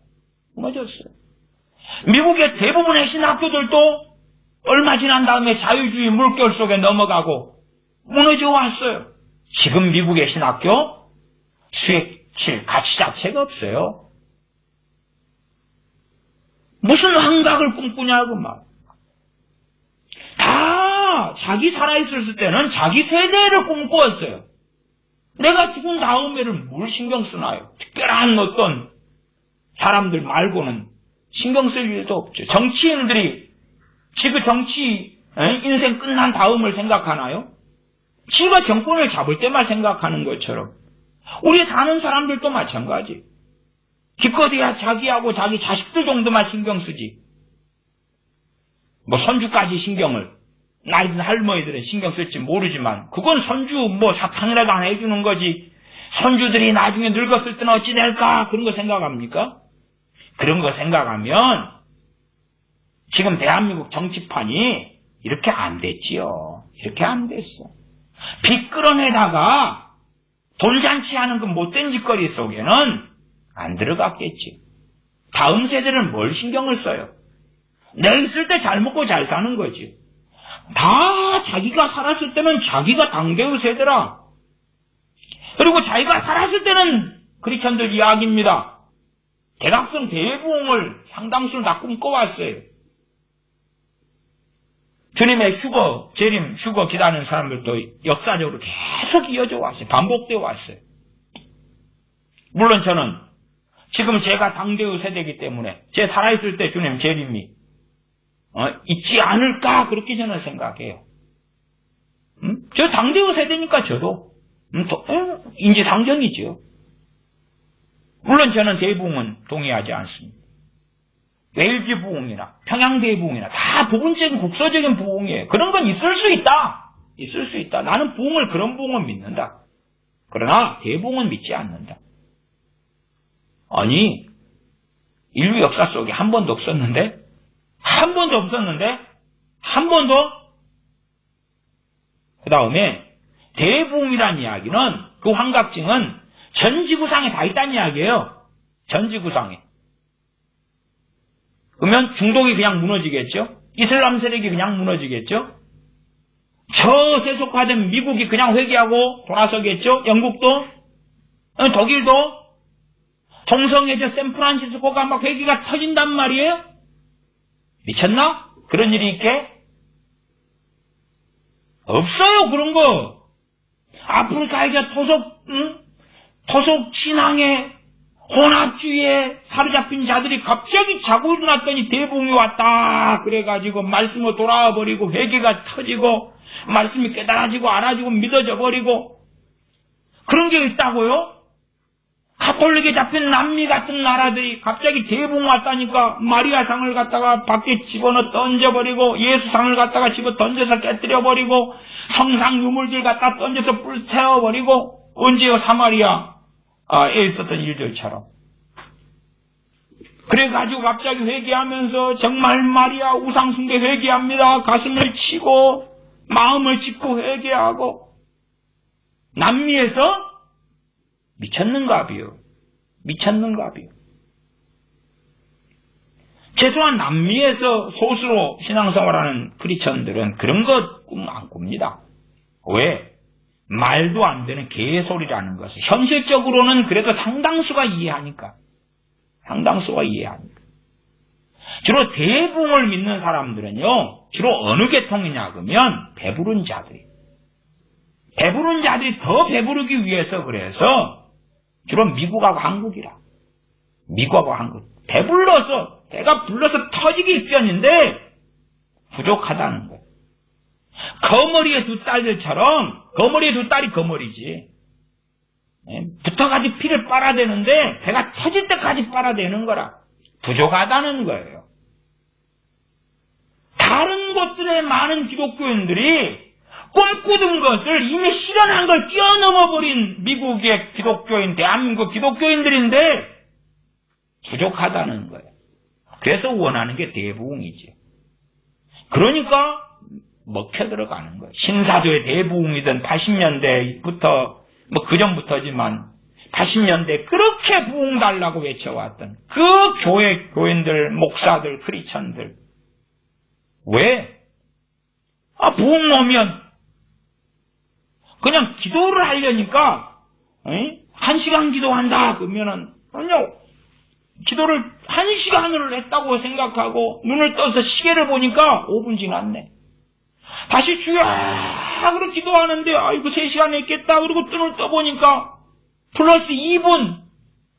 미국의 대부분의 신학교들도 얼마 지난 다음에 자유주의 물결 속에 넘어가고 무너져 왔어요. 지금 미국의 신학교 수익칠 가치 자체가 없어요. 무슨 환각을 꿈꾸냐고 막. 다 자기 살아있을 때는 자기 세대를 꿈꾸었어요. 내가 죽은 다음에를 뭘 신경 쓰나요? 특별한 어떤 사람들 말고는 신경 쓸 일도 없죠. 정치인들이 지금 정치 인생 끝난 다음을 생각하나요? 지가 정권을 잡을 때만 생각하는 것처럼 우리 사는 사람들도 마찬가지. 기껏해야 자기하고 자기 자식들 정도만 신경 쓰지. 뭐 손주까지 신경을, 나이 든 할머니들은 신경 쓸지 모르지만 그건 손주 뭐 사탕이라도 안 해주는 거지. 손주들이 나중에 늙었을 때는 어찌 될까? 그런 거 생각합니까? 그런 거 생각하면 지금 대한민국 정치판이 이렇게 안 됐지요. 이렇게 안 됐어. 빚 끌어내다가 돈잔치하는 그 못된 짓거리 속에는 안 들어갔겠지. 다음 세대는 뭘 신경을 써요? 내 있을 때 잘 먹고 잘 사는 거지. 다 자기가 살았을 때는 자기가 당대의 세대라. 그리고 자기가 살았을 때는 크리스천들 이야기입니다. 대각성 대부흥을 상당수를 다 꿈꿔왔어요. 주님의 휴거, 재림, 휴거 기다리는 사람들도 역사적으로 계속 이어져 왔어요. 반복되어 왔어요. 물론 저는 지금 제가 당대의 세대이기 때문에 제 살아있을 때 주님 재림이 있지 않을까 그렇게 저는 생각해요. 저 당대의 세대니까 저도 인지상정이죠. 물론 저는 대부흥은 동의하지 않습니다. 웨일즈 부흥이나 평양 대부흥이나 다 부분적인 국소적인 부흥이에요. 그런 건 있을 수 있다. 있을 수 있다. 나는 부흥을 그런 부흥을 믿는다. 그러나 대부흥은 믿지 않는다. 아니 인류 역사 속에 한 번도 없었는데 한 번도 없었는데 한 번도 그 다음에 대부흥이란 이야기는 그 환각증은 전 지구상에 다 있다는 이야기예요. 전 지구상에. 그러면 중동이 그냥 무너지겠죠? 이슬람 세력이 그냥 무너지겠죠? 저 세속화된 미국이 그냥 회개하고 돌아서겠죠? 영국도? 독일도? 동성애 저 샌프란시스코가 막 회개가 터진단 말이에요? 미쳤나? 그런 일이 있게? 없어요, 그런 거. 아프리카에게 토속 신앙에 혼합주의에 사로잡힌 자들이 갑자기 자고 일어났더니 대부흥이 왔다. 그래가지고 말씀으로 돌아와 버리고 회개가 터지고 말씀이 깨달아지고 알아지고 믿어져 버리고 그런 게 있다고요? 가톨릭에 잡힌 남미 같은 나라들이 갑자기 대부흥 왔다니까 마리아상을 갖다가 밖에 집어넣어 던져버리고 예수상을 갖다가 집어 던져서 깨뜨려버리고 성상 유물들 갖다 던져서 불태워버리고 언제요? 사마리아에 있었던 일들처럼. 그래가지고 갑자기 회개하면서 정말 마리아 우상숭배 회개합니다. 가슴을 치고 마음을 짚고 회개하고 남미에서 미쳤는가비요. 미쳤는가비요. 최소한 남미에서 소수로 신앙생활하는 크리스천들은 그런 것 꿈 안 꿉니다. 왜? 말도 안 되는 개소리라는 것을 현실적으로는 그래도 상당수가 이해하니까. 상당수가 이해하니까. 주로 대부흥을 믿는 사람들은요. 주로 어느 계통이냐 그러면 배부른 자들이. 배부른 자들이 더 배부르기 위해서 그래서 주로 미국하고 한국이라. 미국하고 한국. 배불러서, 배가 불러서 터지기 직전인데 부족하다는 거예요. 거머리의 두 딸들처럼, 거머리의 두 딸이 거머리지. 붙어가지고 피를 빨아대는데 배가 터질 때까지 빨아대는 거라. 부족하다는 거예요. 다른 곳들의 많은 기독교인들이 꿈꾸던 것을 이미 실현한 걸 뛰어넘어버린 미국의 기독교인, 대한민국 기독교인들인데 부족하다는 거예요. 그래서 원하는 게 대부흥이지. 그러니까 먹혀 들어가는 거예요. 신사도의 대부흥이든 80년대부터 뭐 그전부터지만 80년대 그렇게 부흥 달라고 외쳐왔던 그 교인들, 목사들, 크리스천들. 왜? 부흥 오면 그냥 기도를 하려니까 1시간 기도한다 그러면은 그냥 기도를 1시간을 했다고 생각하고 눈을 떠서 시계를 보니까 5분 지났네. 다시 주여 그렇게 기도하는데 아이고 3시간 했겠다. 그리고 눈을 떠보니까 플러스 2분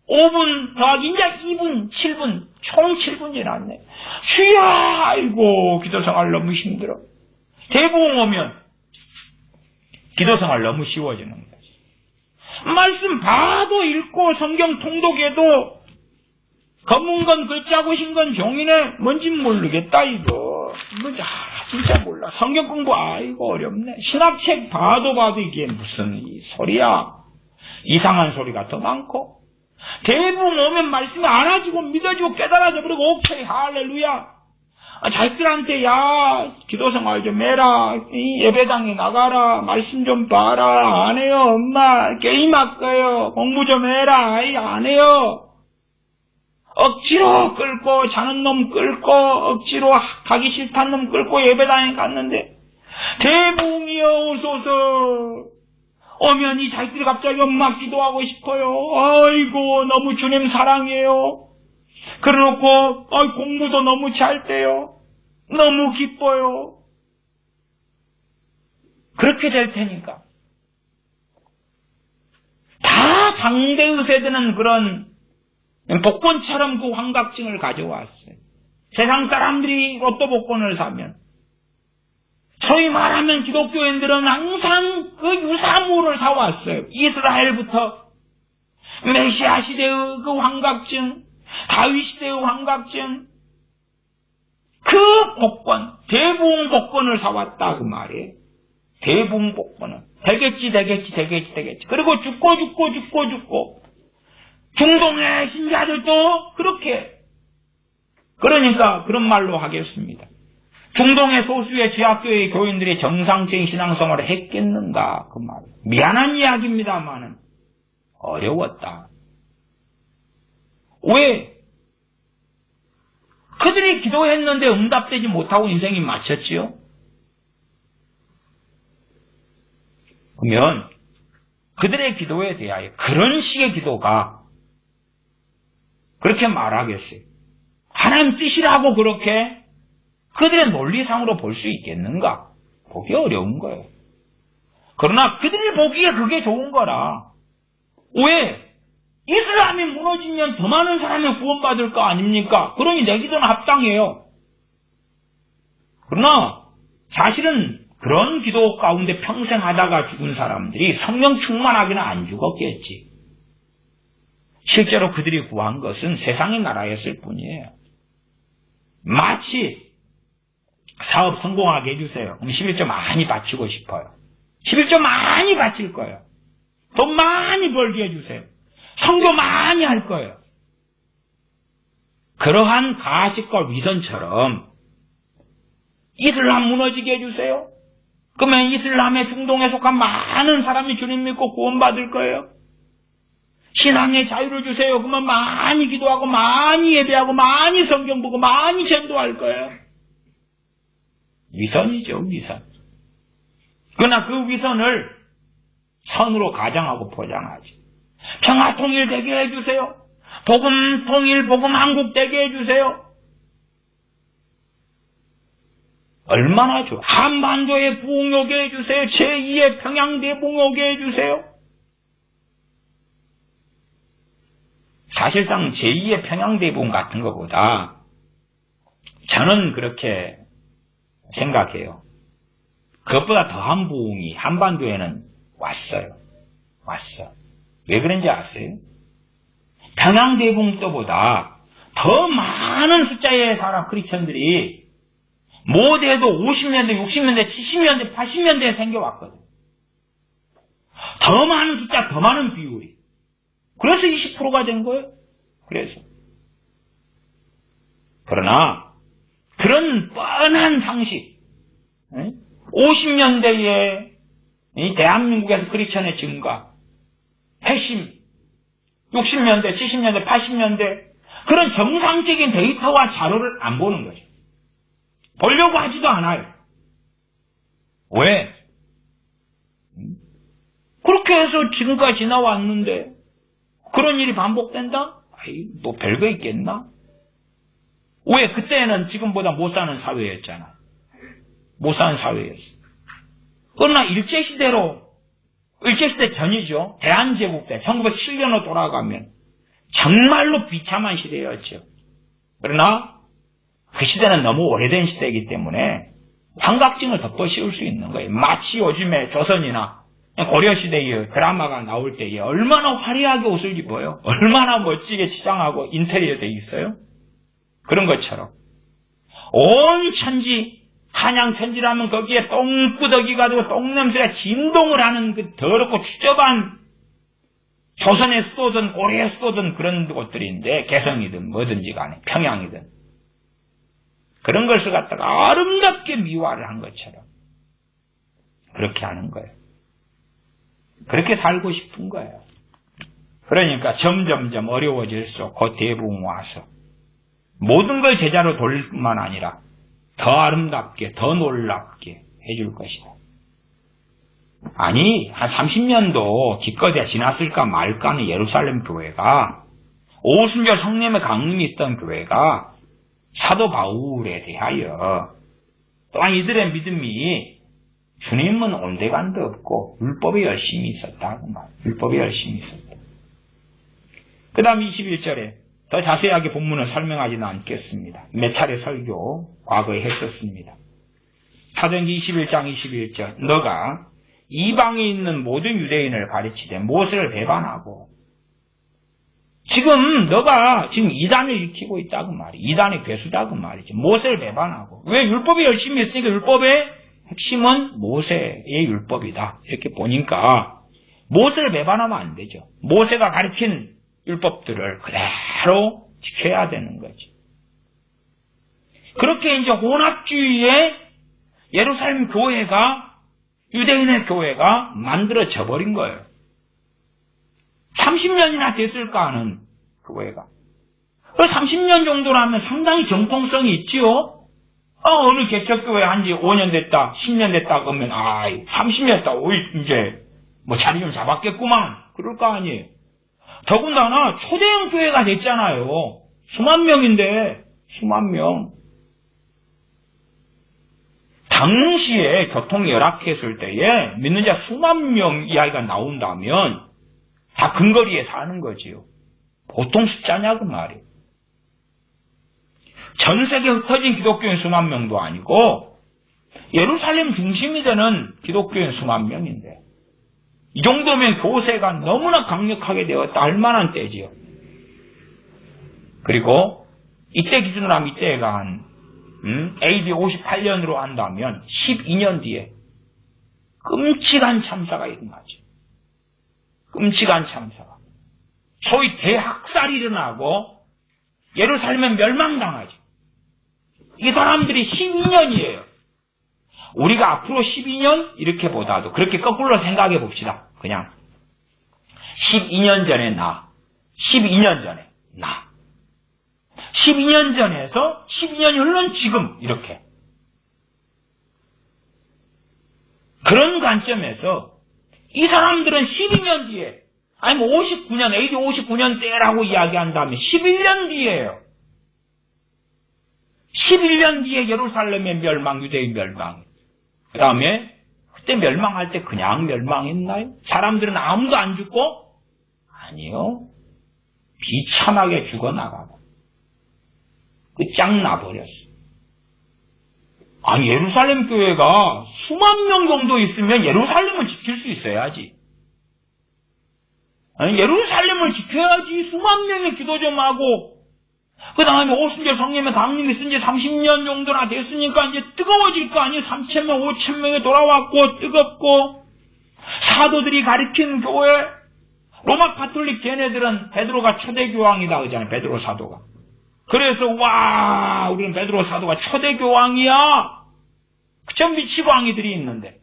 5분 더하기 이제 2분 7분 총 7분 지났네. 주여 아이고 기도생활 너무 힘들어. 대부흥 오면 기도생활 너무 쉬워지는 거지. 말씀 봐도 읽고 성경 통독해도 검은 건 글자고 흰 건 종이네. 뭔진 모르겠다 이거. 진짜 몰라. 성경 공부 아이고 어렵네. 신학책 봐도 이게 무슨 이 소리야. 이상한 소리가 더 많고. 대부흥 오면 말씀이 알아주고 믿어주고 깨달아져 버리고 오케이 할렐루야. 자식들한테 야 기도생활 좀 해라. 예배당에 나가라. 말씀 좀 봐라. 안 해요 엄마. 게임할 거예요. 공부 좀 해라. 안 해요. 억지로 끌고 자는 놈 끌고 억지로 가기 싫다는 놈 끌고 예배당에 갔는데 대붕이여 오소서. 오면 이 자식들이 갑자기 엄마 기도하고 싶어요. 아이고 너무 주님 사랑해요. 그래놓고 공부도 너무 잘 돼요. 너무 기뻐요. 그렇게 될 테니까. 다 당대의 세대는 그런 복권처럼 그 환각증을 가져왔어요. 세상 사람들이 로또 복권을 사면 소위 말하면 기독교인들은 항상 그 유사물을 사왔어요. 이스라엘부터 메시아 시대의 그 환각증, 다윗 시대의 환각증, 그 복권, 대부흥 복권을 사왔다 그 말이에요. 대부흥 복권은 되겠지. 그리고 죽고 중동의 신자들도 그렇게. 그러니까 그런 말로 하겠습니다. 중동의 소수의 지하교회 교인들이 정상적인 신앙생활을 했겠는가 그 말. 미안한 이야기입니다만은 어려웠다. 왜? 그들이 기도했는데 응답되지 못하고 인생이 마쳤지요? 그러면 그들의 기도에 대하여 그런 식의 기도가 그렇게 말하겠어요. 하나님 뜻이라고 그렇게 그들의 논리상으로 볼 수 있겠는가? 보기 어려운 거예요. 그러나 그들이 보기에 그게 좋은 거라. 왜? 이슬람이 무너지면 더 많은 사람이 구원받을 거 아닙니까? 그러니 내 기도는 합당해요. 그러나 사실은 그런 기도 가운데 평생 하다가 죽은 사람들이 성령 충만하기는 안 죽었겠지. 실제로 그들이 구한 것은 세상의 나라였을 뿐이에요. 마치 사업 성공하게 해주세요. 그럼 11조 많이 바치고 싶어요. 11조 많이 바칠 거예요. 돈 많이 벌게 해주세요. 선교 많이 할 거예요. 그러한 가식과 위선처럼 이슬람 무너지게 해주세요. 그러면 이슬람의 중동에 속한 많은 사람이 주님 믿고 구원받을 거예요. 신앙의 자유를 주세요. 그러면 많이 기도하고 많이 예배하고 많이 성경 보고 많이 전도할 거예요. 위선이죠, 위선. 그러나 그 위선을 선으로 가장하고 포장하지. 평화 통일 되게 해주세요. 복음 통일, 복음 한국 되게 해주세요. 얼마나 좋아. 한반도에 부흥 오게 해주세요. 제2의 평양 대붕 오게 해주세요. 사실상 제2의 평양 대붕 같은 것보다 저는 그렇게 생각해요. 그것보다 더한 부흥이 한반도에는 왔어요. 왔어. 왜 그런지 아세요? 평양 대붕 때보다 더 많은 숫자의 사람 크리스천들이 못해도 50년대, 60년대, 70년대, 80년대에 생겨왔거든. 더 많은 숫자, 더 많은 비율이. 그래서 20%가 된 거예요. 그래서. 그러나 그런 뻔한 상식, 50년대에 대한민국에서 크리스천의 증가, 핵심, 60년대, 70년대, 80년대 그런 정상적인 데이터와 자료를 안 보는 거죠. 보려고 하지도 않아요. 왜? 그렇게 해서 지금까지 지나왔는데 그런 일이 반복된다? 아이, 뭐 별거 있겠나? 왜? 그때는 지금보다 못 사는 사회였잖아. 못 사는 사회였어. 그러나 일제시대 전이죠. 대한제국 때 1907년으로 돌아가면 정말로 비참한 시대였죠. 그러나 그 시대는 너무 오래된 시대이기 때문에 환각증을 덮어 씌울 수 있는 거예요. 마치 요즘에 조선이나 고려시대의 드라마가 나올 때에 얼마나 화려하게 옷을 입어요. 얼마나 멋지게 치장하고 인테리어 돼 있어요. 그런 것처럼 온 천지, 한양천지라면 거기에 똥구더기가 되고 똥냄새가 진동을 하는 그 더럽고 추접한 조선의 수도든 고려의 수도든 그런 곳들인데 개성이든 뭐든지 간에 평양이든 그런 것을 갖다가 아름답게 미화를 한 것처럼 그렇게 하는 거예요. 그렇게 살고 싶은 거예요. 그러니까 점점점 어려워질수록 곧 대부흥 와서 모든 걸 제자로 돌릴 뿐만 아니라 더 아름답게, 더 놀랍게 해줄 것이다. 아니, 한 30년도 기껏해 지났을까 말까는 예루살렘 교회가 오순절 성령의 강림이 있던 교회가 사도 바울에 대하여 또한 이들의 믿음이 주님은 온데간도 없고 율법에 열심히 있었다. 율법에 열심히 있었다. 그 다음 21절에 더 자세하게 본문을 설명하지는 않겠습니다. 몇 차례 설교 과거에 했었습니다. 사도행전 21장 21절 너가 이방에 있는 모든 유대인을 가르치되 모세를 배반하고 지금 너가 지금 이단을 일으키고 있다 그 말이 이단의 괴수다 그 말이죠. 모세를 배반하고 왜 율법이 열심히 있으니까 율법의 핵심은 모세의 율법이다. 이렇게 보니까 모세를 배반하면 안 되죠. 모세가 가르친 율법들을 그대로 지켜야 되는 거지. 그렇게 이제 혼합주의의 예루살렘 교회가 유대인의 교회가 만들어져 버린 거예요. 30년이나 됐을까 하는 교회가. 30년 정도라면 상당히 정통성이 있지요. 어느 개척교회 한지 5년 됐다, 10년 됐다 그러면 30년 됐다, 이제 뭐 자리 좀 잡았겠구만. 그럴 거 아니에요. 더군다나 초대형 교회가 됐잖아요. 수만 명인데 수만 명. 당시에 교통이 열악했을 때에 믿는 자 수만 명 이야기가 나온다면 다 근거리에 사는 거지요. 보통 숫자냐 그 말이에요. 전 세계에 흩어진 기독교인 수만 명도 아니고 예루살렘 중심이 되는 기독교인 수만 명인데 이 정도면 교세가 너무나 강력하게 되었다 할 만한 때지요. 그리고 이때 기준으로 하면 이때가 한 AD 58년으로 한다면 12년 뒤에 끔찍한 참사가 일어나죠. 끔찍한 참사가. 소위 대학살이 일어나고 예루살렘은 멸망당하죠. 이 사람들이 12년이에요. 우리가 앞으로 12년 이렇게 보다도 그렇게 거꾸로 생각해 봅시다. 그냥 12년 전에 나, 12년 전에 나, 12년 전에서 12년이 흘른 지금 이렇게 그런 관점에서 이 사람들은 12년 뒤에 아니면 59년, AD 59년 때라고 이야기한다면 11년 뒤에요. 11년 뒤에 예루살렘의 멸망, 유대의 멸망. 그 다음에 그때 멸망할 때 그냥 멸망했나요? 사람들은 아무도 안 죽고? 아니요. 비참하게 죽어나가고 끝장나버렸어요. 아니 예루살렘 교회가 수만 명 정도 있으면 예루살렘을 지킬 수 있어야지. 아니 예루살렘을 지켜야지. 수만 명의 기도 좀 하고 그 다음에 오순절 성령의 강림이 쓴 지 30년 정도나 됐으니까 이제 뜨거워질 거 아니에요. 3,000명, 5,000명이 돌아왔고 뜨겁고 사도들이 가르친 교회 로마 가톨릭 쟤네들은 베드로가 초대교황이다 그러잖아요. 베드로 사도가. 그래서 와 우리는 베드로 사도가 초대교황이야. 그전 미치광이들이 있는데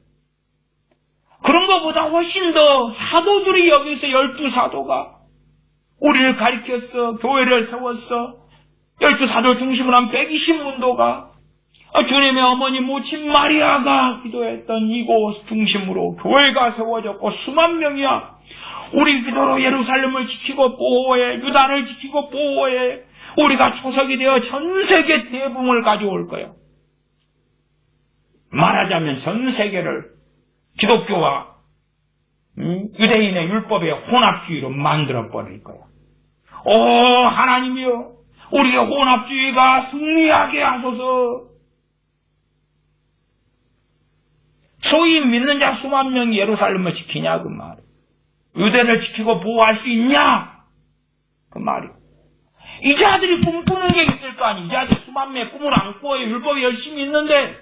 그런 것보다 훨씬 더 사도들이 여기서 12사도가 우리를 가르쳤어. 교회를 세웠어. 12사도 중심으로 한 120문도가 주님의 어머니 모친 마리아가 기도했던 이곳 중심으로 교회가 세워졌고 수만 명이야. 우리 기도로 예루살렘을 지키고 보호해. 유다를 지키고 보호해. 우리가 초석이 되어 전 세계 대붕을 가져올 거야. 말하자면 전 세계를 기독교와 유대인의 율법의 혼합주의로 만들어버릴 거야. 오 하나님이여 우리의 혼합주의가 승리하게 하소서. 소위 믿는 자 수만 명이 예루살렘을 지키냐 그 말이야. 유대를 지키고 보호할 수 있냐 그 말이야. 이 자들이 꿈꾸는 게 있을 거 아니. 이 자들 수만 명의 꿈을 안고 율법이 열심히 있는데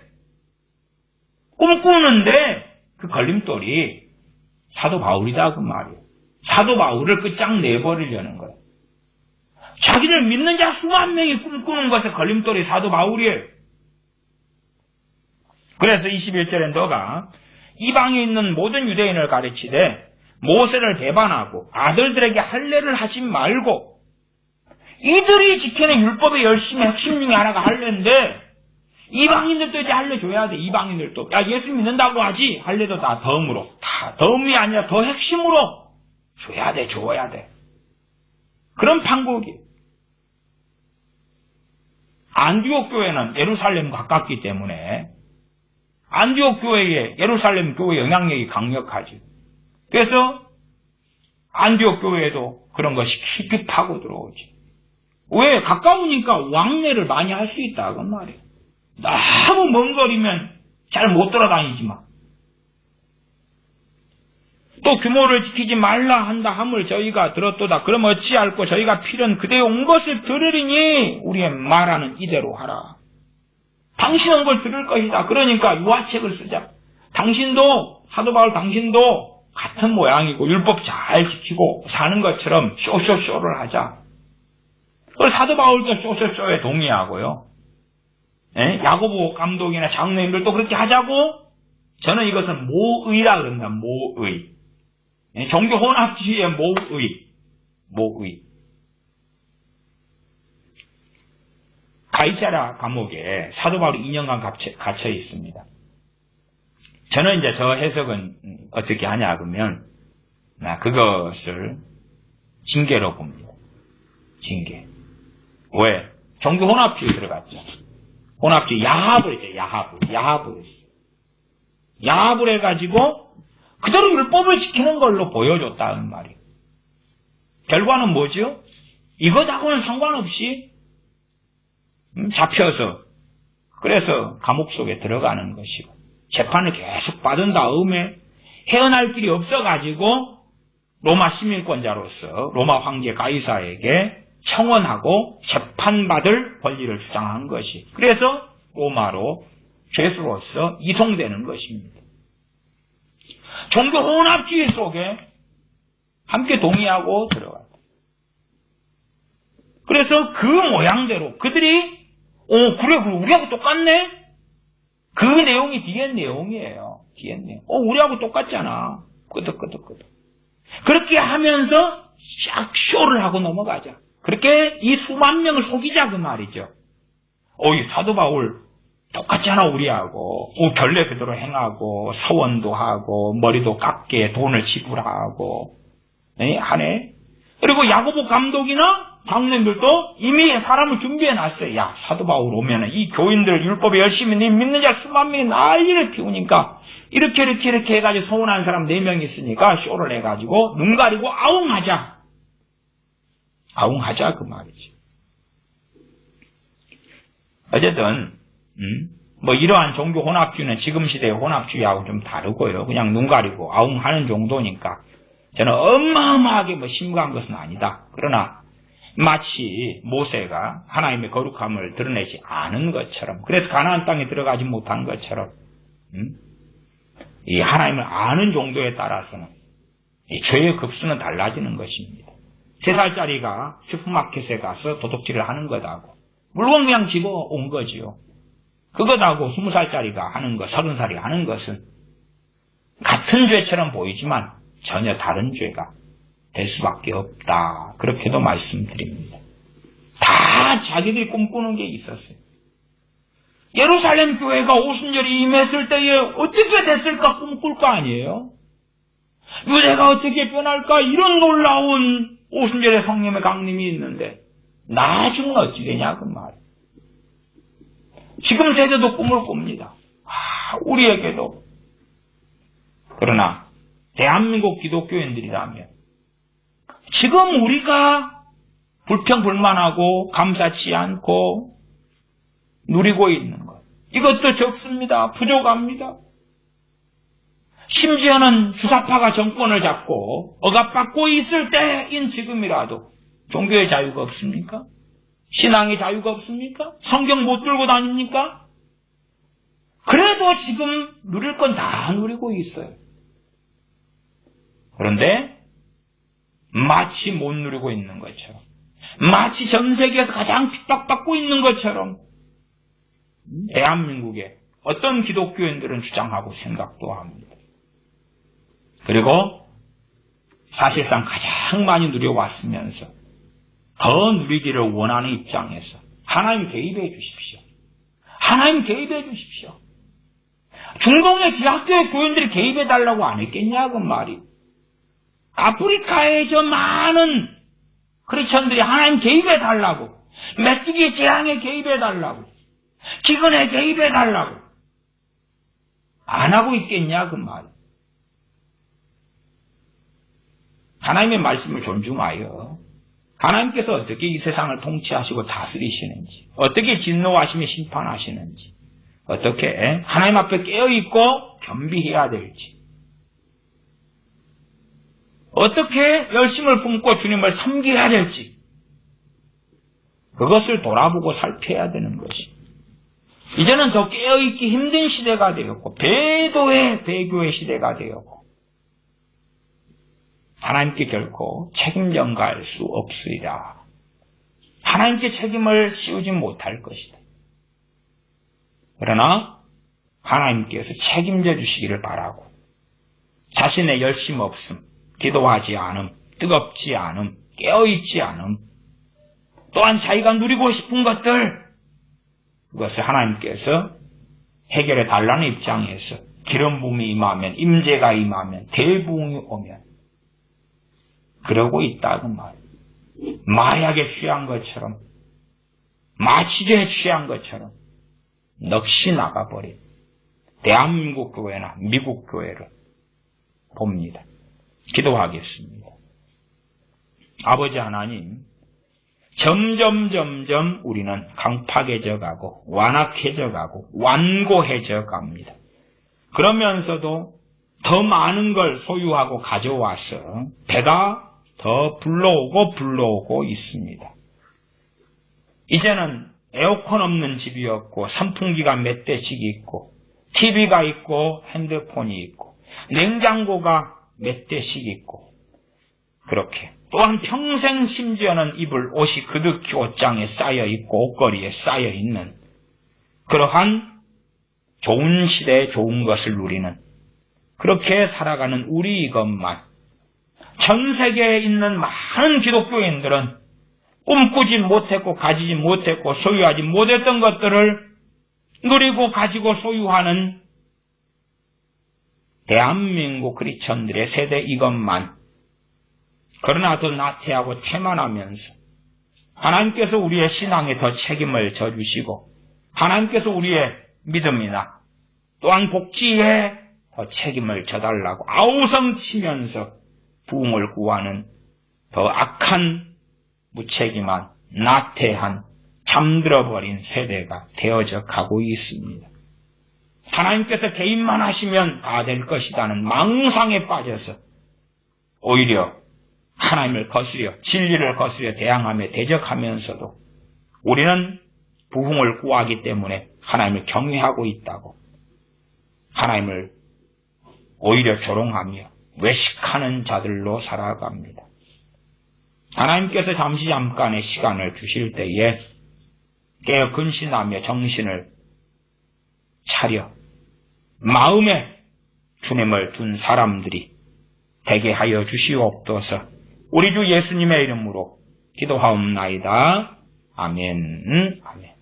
꿈꾸는데 그 걸림돌이 사도 바울이다 그 말이에요. 사도 바울을 끝장내버리려는 거예요. 자기들 믿는 자 수만 명이 꿈꾸는 것에 걸림돌이 사도 바울이에요. 그래서 21절에 너가 이방에 있는 모든 유대인을 가르치되 모세를 배반하고 아들들에게 할례를 하지 말고 이들이 지키는 율법의 열심히 핵심 중에 하나가 할례인데 이방인들도 이제 알려줘야 돼. 이방인들도. 야, 예수 믿는다고 하지? 할래도 다 덤으로. 다 덤이 아니라 더 핵심으로 줘야 돼. 줘야 돼. 그런 판국이. 안디옥 교회는 예루살렘 가깝기 때문에 안디옥 교회에 예루살렘 교회 영향력이 강력하지. 그래서 안디옥 교회에도 그런 것이 깊이 파고 들어오지. 왜? 가까우니까 왕래를 많이 할 수 있다 그 말이에요. 너무 먼 거리면 잘 못 돌아다니지만 또 규모를 지키지 말라 한다 함을 저희가 들었도다. 그럼 어찌할꼬 저희가 필연 그대의 온 것을 들으리니 우리의 말하는 이대로 하라. 당신은 걸 들을 것이다. 그러니까 유화책을 쓰자. 당신도 사도 바울 당신도 같은 모양이고 율법 잘 지키고 사는 것처럼 쇼쇼쇼를 하자. 그래서 사도 바울도 쇼쇼쇼에 동의하고요. 야고보 감독이나 장로님들도 그렇게 하자고. 저는 이것은 모의라 그럽니다. 모의. 종교 혼합주의의 모의. 가이사랴 감옥에 사도 바울이 2년간 갇혀 있습니다. 저는 이제 저 해석은 어떻게 하냐 그러면 그것을 징계로 봅니다. 징계. 왜? 종교 혼합주의 들어갔죠. 혼합주의 야합을 했죠. 야합을 했어. 야합을 해가지고 그대로 율법을 지키는 걸로 보여줬다는 말이에요. 결과는 뭐죠? 이거하고는 상관없이 잡혀서 그래서 감옥 속에 들어가는 것이고 재판을 계속 받은 다음에 헤어날 길이 없어가지고 로마 시민권자로서 로마 황제 가이사에게 청원하고 재판받을 권리를 주장한 것이 그래서 로마로 죄수로서 이송되는 것입니다. 종교 혼합주의 속에 함께 동의하고 들어갔다. 그래서 그 모양대로 그들이 그래 우리하고 똑같네? 그 내용이 뒤에 내용이에요. 우리하고 똑같잖아. 끄덕끄덕. 그렇게 하면서 샥 쇼를 하고 넘어가자. 그렇게 이 수만 명을 속이자 그 말이죠. 이 사도 바울 똑같잖아 우리하고. 결례 그대로 행하고 서원도 하고 머리도 깎게 돈을 지불하고 하네. 그리고 야고보 감독이나 장로님들도 이미 사람을 준비해놨어요. 야, 사도 바울 오면은 이 교인들 율법에 열심히 믿는 자 수만 명이 난리를 피우니까 이렇게 해가지고 서운한 사람 4명 있으니까 쇼를 해가지고 눈 가리고 아웅하자 그 말이지. 어쨌든 이러한 종교 혼합주의는 지금 시대의 혼합주의하고 좀 다르고요. 그냥 눈 가리고 아웅하는 정도니까 저는 어마어마하게 심각한 것은 아니다. 그러나 마치 모세가 하나님의 거룩함을 드러내지 않은 것처럼 그래서 가나안 땅에 들어가지 못한 것처럼 이 하나님을 아는 정도에 따라서는 이 죄의 급수는 달라지는 것입니다. 3살짜리가 슈퍼마켓에 가서 도둑질을 하는 것하고 물건 그냥 집어온 거지요. 그것하고 20살짜리가 하는 것, 30살이 하는 것은 같은 죄처럼 보이지만 전혀 다른 죄가 될 수밖에 없다. 그렇게도 말씀드립니다. 다 자기들이 꿈꾸는 게 있었어요. 예루살렘 교회가 오순절이 임했을 때에 어떻게 됐을까 꿈꿀 거 아니에요? 유대가 어떻게 변할까? 이런 놀라운 오순절의 성령의 강림이 있는데 나중은 어찌 되냐 그 말. 지금 세대도 꿈을 꿉니다. 우리에게도. 그러나 대한민국 기독교인들이라면 지금 우리가 불평불만하고 감사치 않고 누리고 있는 것 이것도 적습니다. 부족합니다. 심지어는 주사파가 정권을 잡고 억압받고 있을 때인 지금이라도 종교의 자유가 없습니까? 신앙의 자유가 없습니까? 성경 못 들고 다닙니까? 그래도 지금 누릴 건 다 누리고 있어요. 그런데 마치 못 누리고 있는 것처럼 마치 전 세계에서 가장 핍박받고 있는 것처럼 대한민국의 어떤 기독교인들은 주장하고 생각도 합니다. 그리고 사실상 가장 많이 누려왔으면서 더 누리기를 원하는 입장에서 하나님 개입해 주십시오. 하나님 개입해 주십시오. 중동의 지하교회 교인들이 개입해 달라고 안 했겠냐 그 말이. 아프리카의 저 많은 크리스천들이 하나님 개입해 달라고, 메뚜기 재앙에 개입해 달라고, 기근에 개입해 달라고 안 하고 있겠냐 그 말. 하나님의 말씀을 존중하여 하나님께서 어떻게 이 세상을 통치하시고 다스리시는지, 어떻게 진노하시며 심판하시는지, 어떻게 하나님 앞에 깨어있고 겸비해야 될지, 어떻게 열심을 품고 주님을 섬겨야 될지, 그것을 돌아보고 살펴야 되는 것이. 이제는 더 깨어있기 힘든 시대가 되었고, 배도의 배교의 시대가 되었고, 하나님께 결코 책임 전가할 수 없으리라. 하나님께 책임을 씌우지 못할 것이다. 그러나 하나님께서 책임져 주시기를 바라고, 자신의 열심 없음, 기도하지 않음, 뜨겁지 않음, 깨어있지 않음, 또한 자기가 누리고 싶은 것들, 그것을 하나님께서 해결해 달라는 입장에서 기름 부음이 임하면, 임재가 임하면, 대부흥이 오면 그러고 있다는 말. 마약에 취한 것처럼, 마취제에 취한 것처럼 넋이 나가버린 대한민국 교회나 미국 교회를 봅니다. 기도하겠습니다. 아버지 하나님, 점점 우리는 강팍해져 가고 완악해져 가고 완고해져 갑니다. 그러면서도 더 많은 걸 소유하고 가져와서 배가 더 불러오고 있습니다. 이제는 에어컨 없는 집이 없고, 선풍기가 몇 대씩 있고, TV가 있고, 핸드폰이 있고, 냉장고가 몇 대씩 있고, 그렇게 또한 평생 심지어는 입을 옷이 그득히 옷장에 쌓여있고 옷걸이에 쌓여있는 그러한 좋은 시대에 좋은 것을 누리는, 그렇게 살아가는 우리 이것만, 전 세계에 있는 많은 기독교인들은 꿈꾸지 못했고 가지지 못했고 소유하지 못했던 것들을 누리고 가지고 소유하는 대한민국 크리스천들의 세대 이것만, 그러나 더 나태하고 태만하면서 하나님께서 우리의 신앙에 더 책임을 져주시고, 하나님께서 우리의 믿음이나 또한 복지에 더 책임을 져달라고 아우성치면서 부흥을 구하는 더 악한, 무책임한, 나태한, 잠들어버린 세대가 되어져 가고 있습니다. 하나님께서 개입만 하시면 다 될 것이라는 망상에 빠져서 오히려 하나님을 거스려, 진리를 거스려 대항하며 대적하면서도 우리는 부흥을 구하기 때문에 하나님을 경외하고 있다고, 하나님을 오히려 조롱하며 외식하는 자들로 살아갑니다. 하나님께서 잠깐의 시간을 주실 때에 깨어 근신하며 정신을 차려 마음에 주님을 둔 사람들이 되게 하여 주시옵소서. 우리 주 예수님의 이름으로 기도하옵나이다. 아멘. 아멘.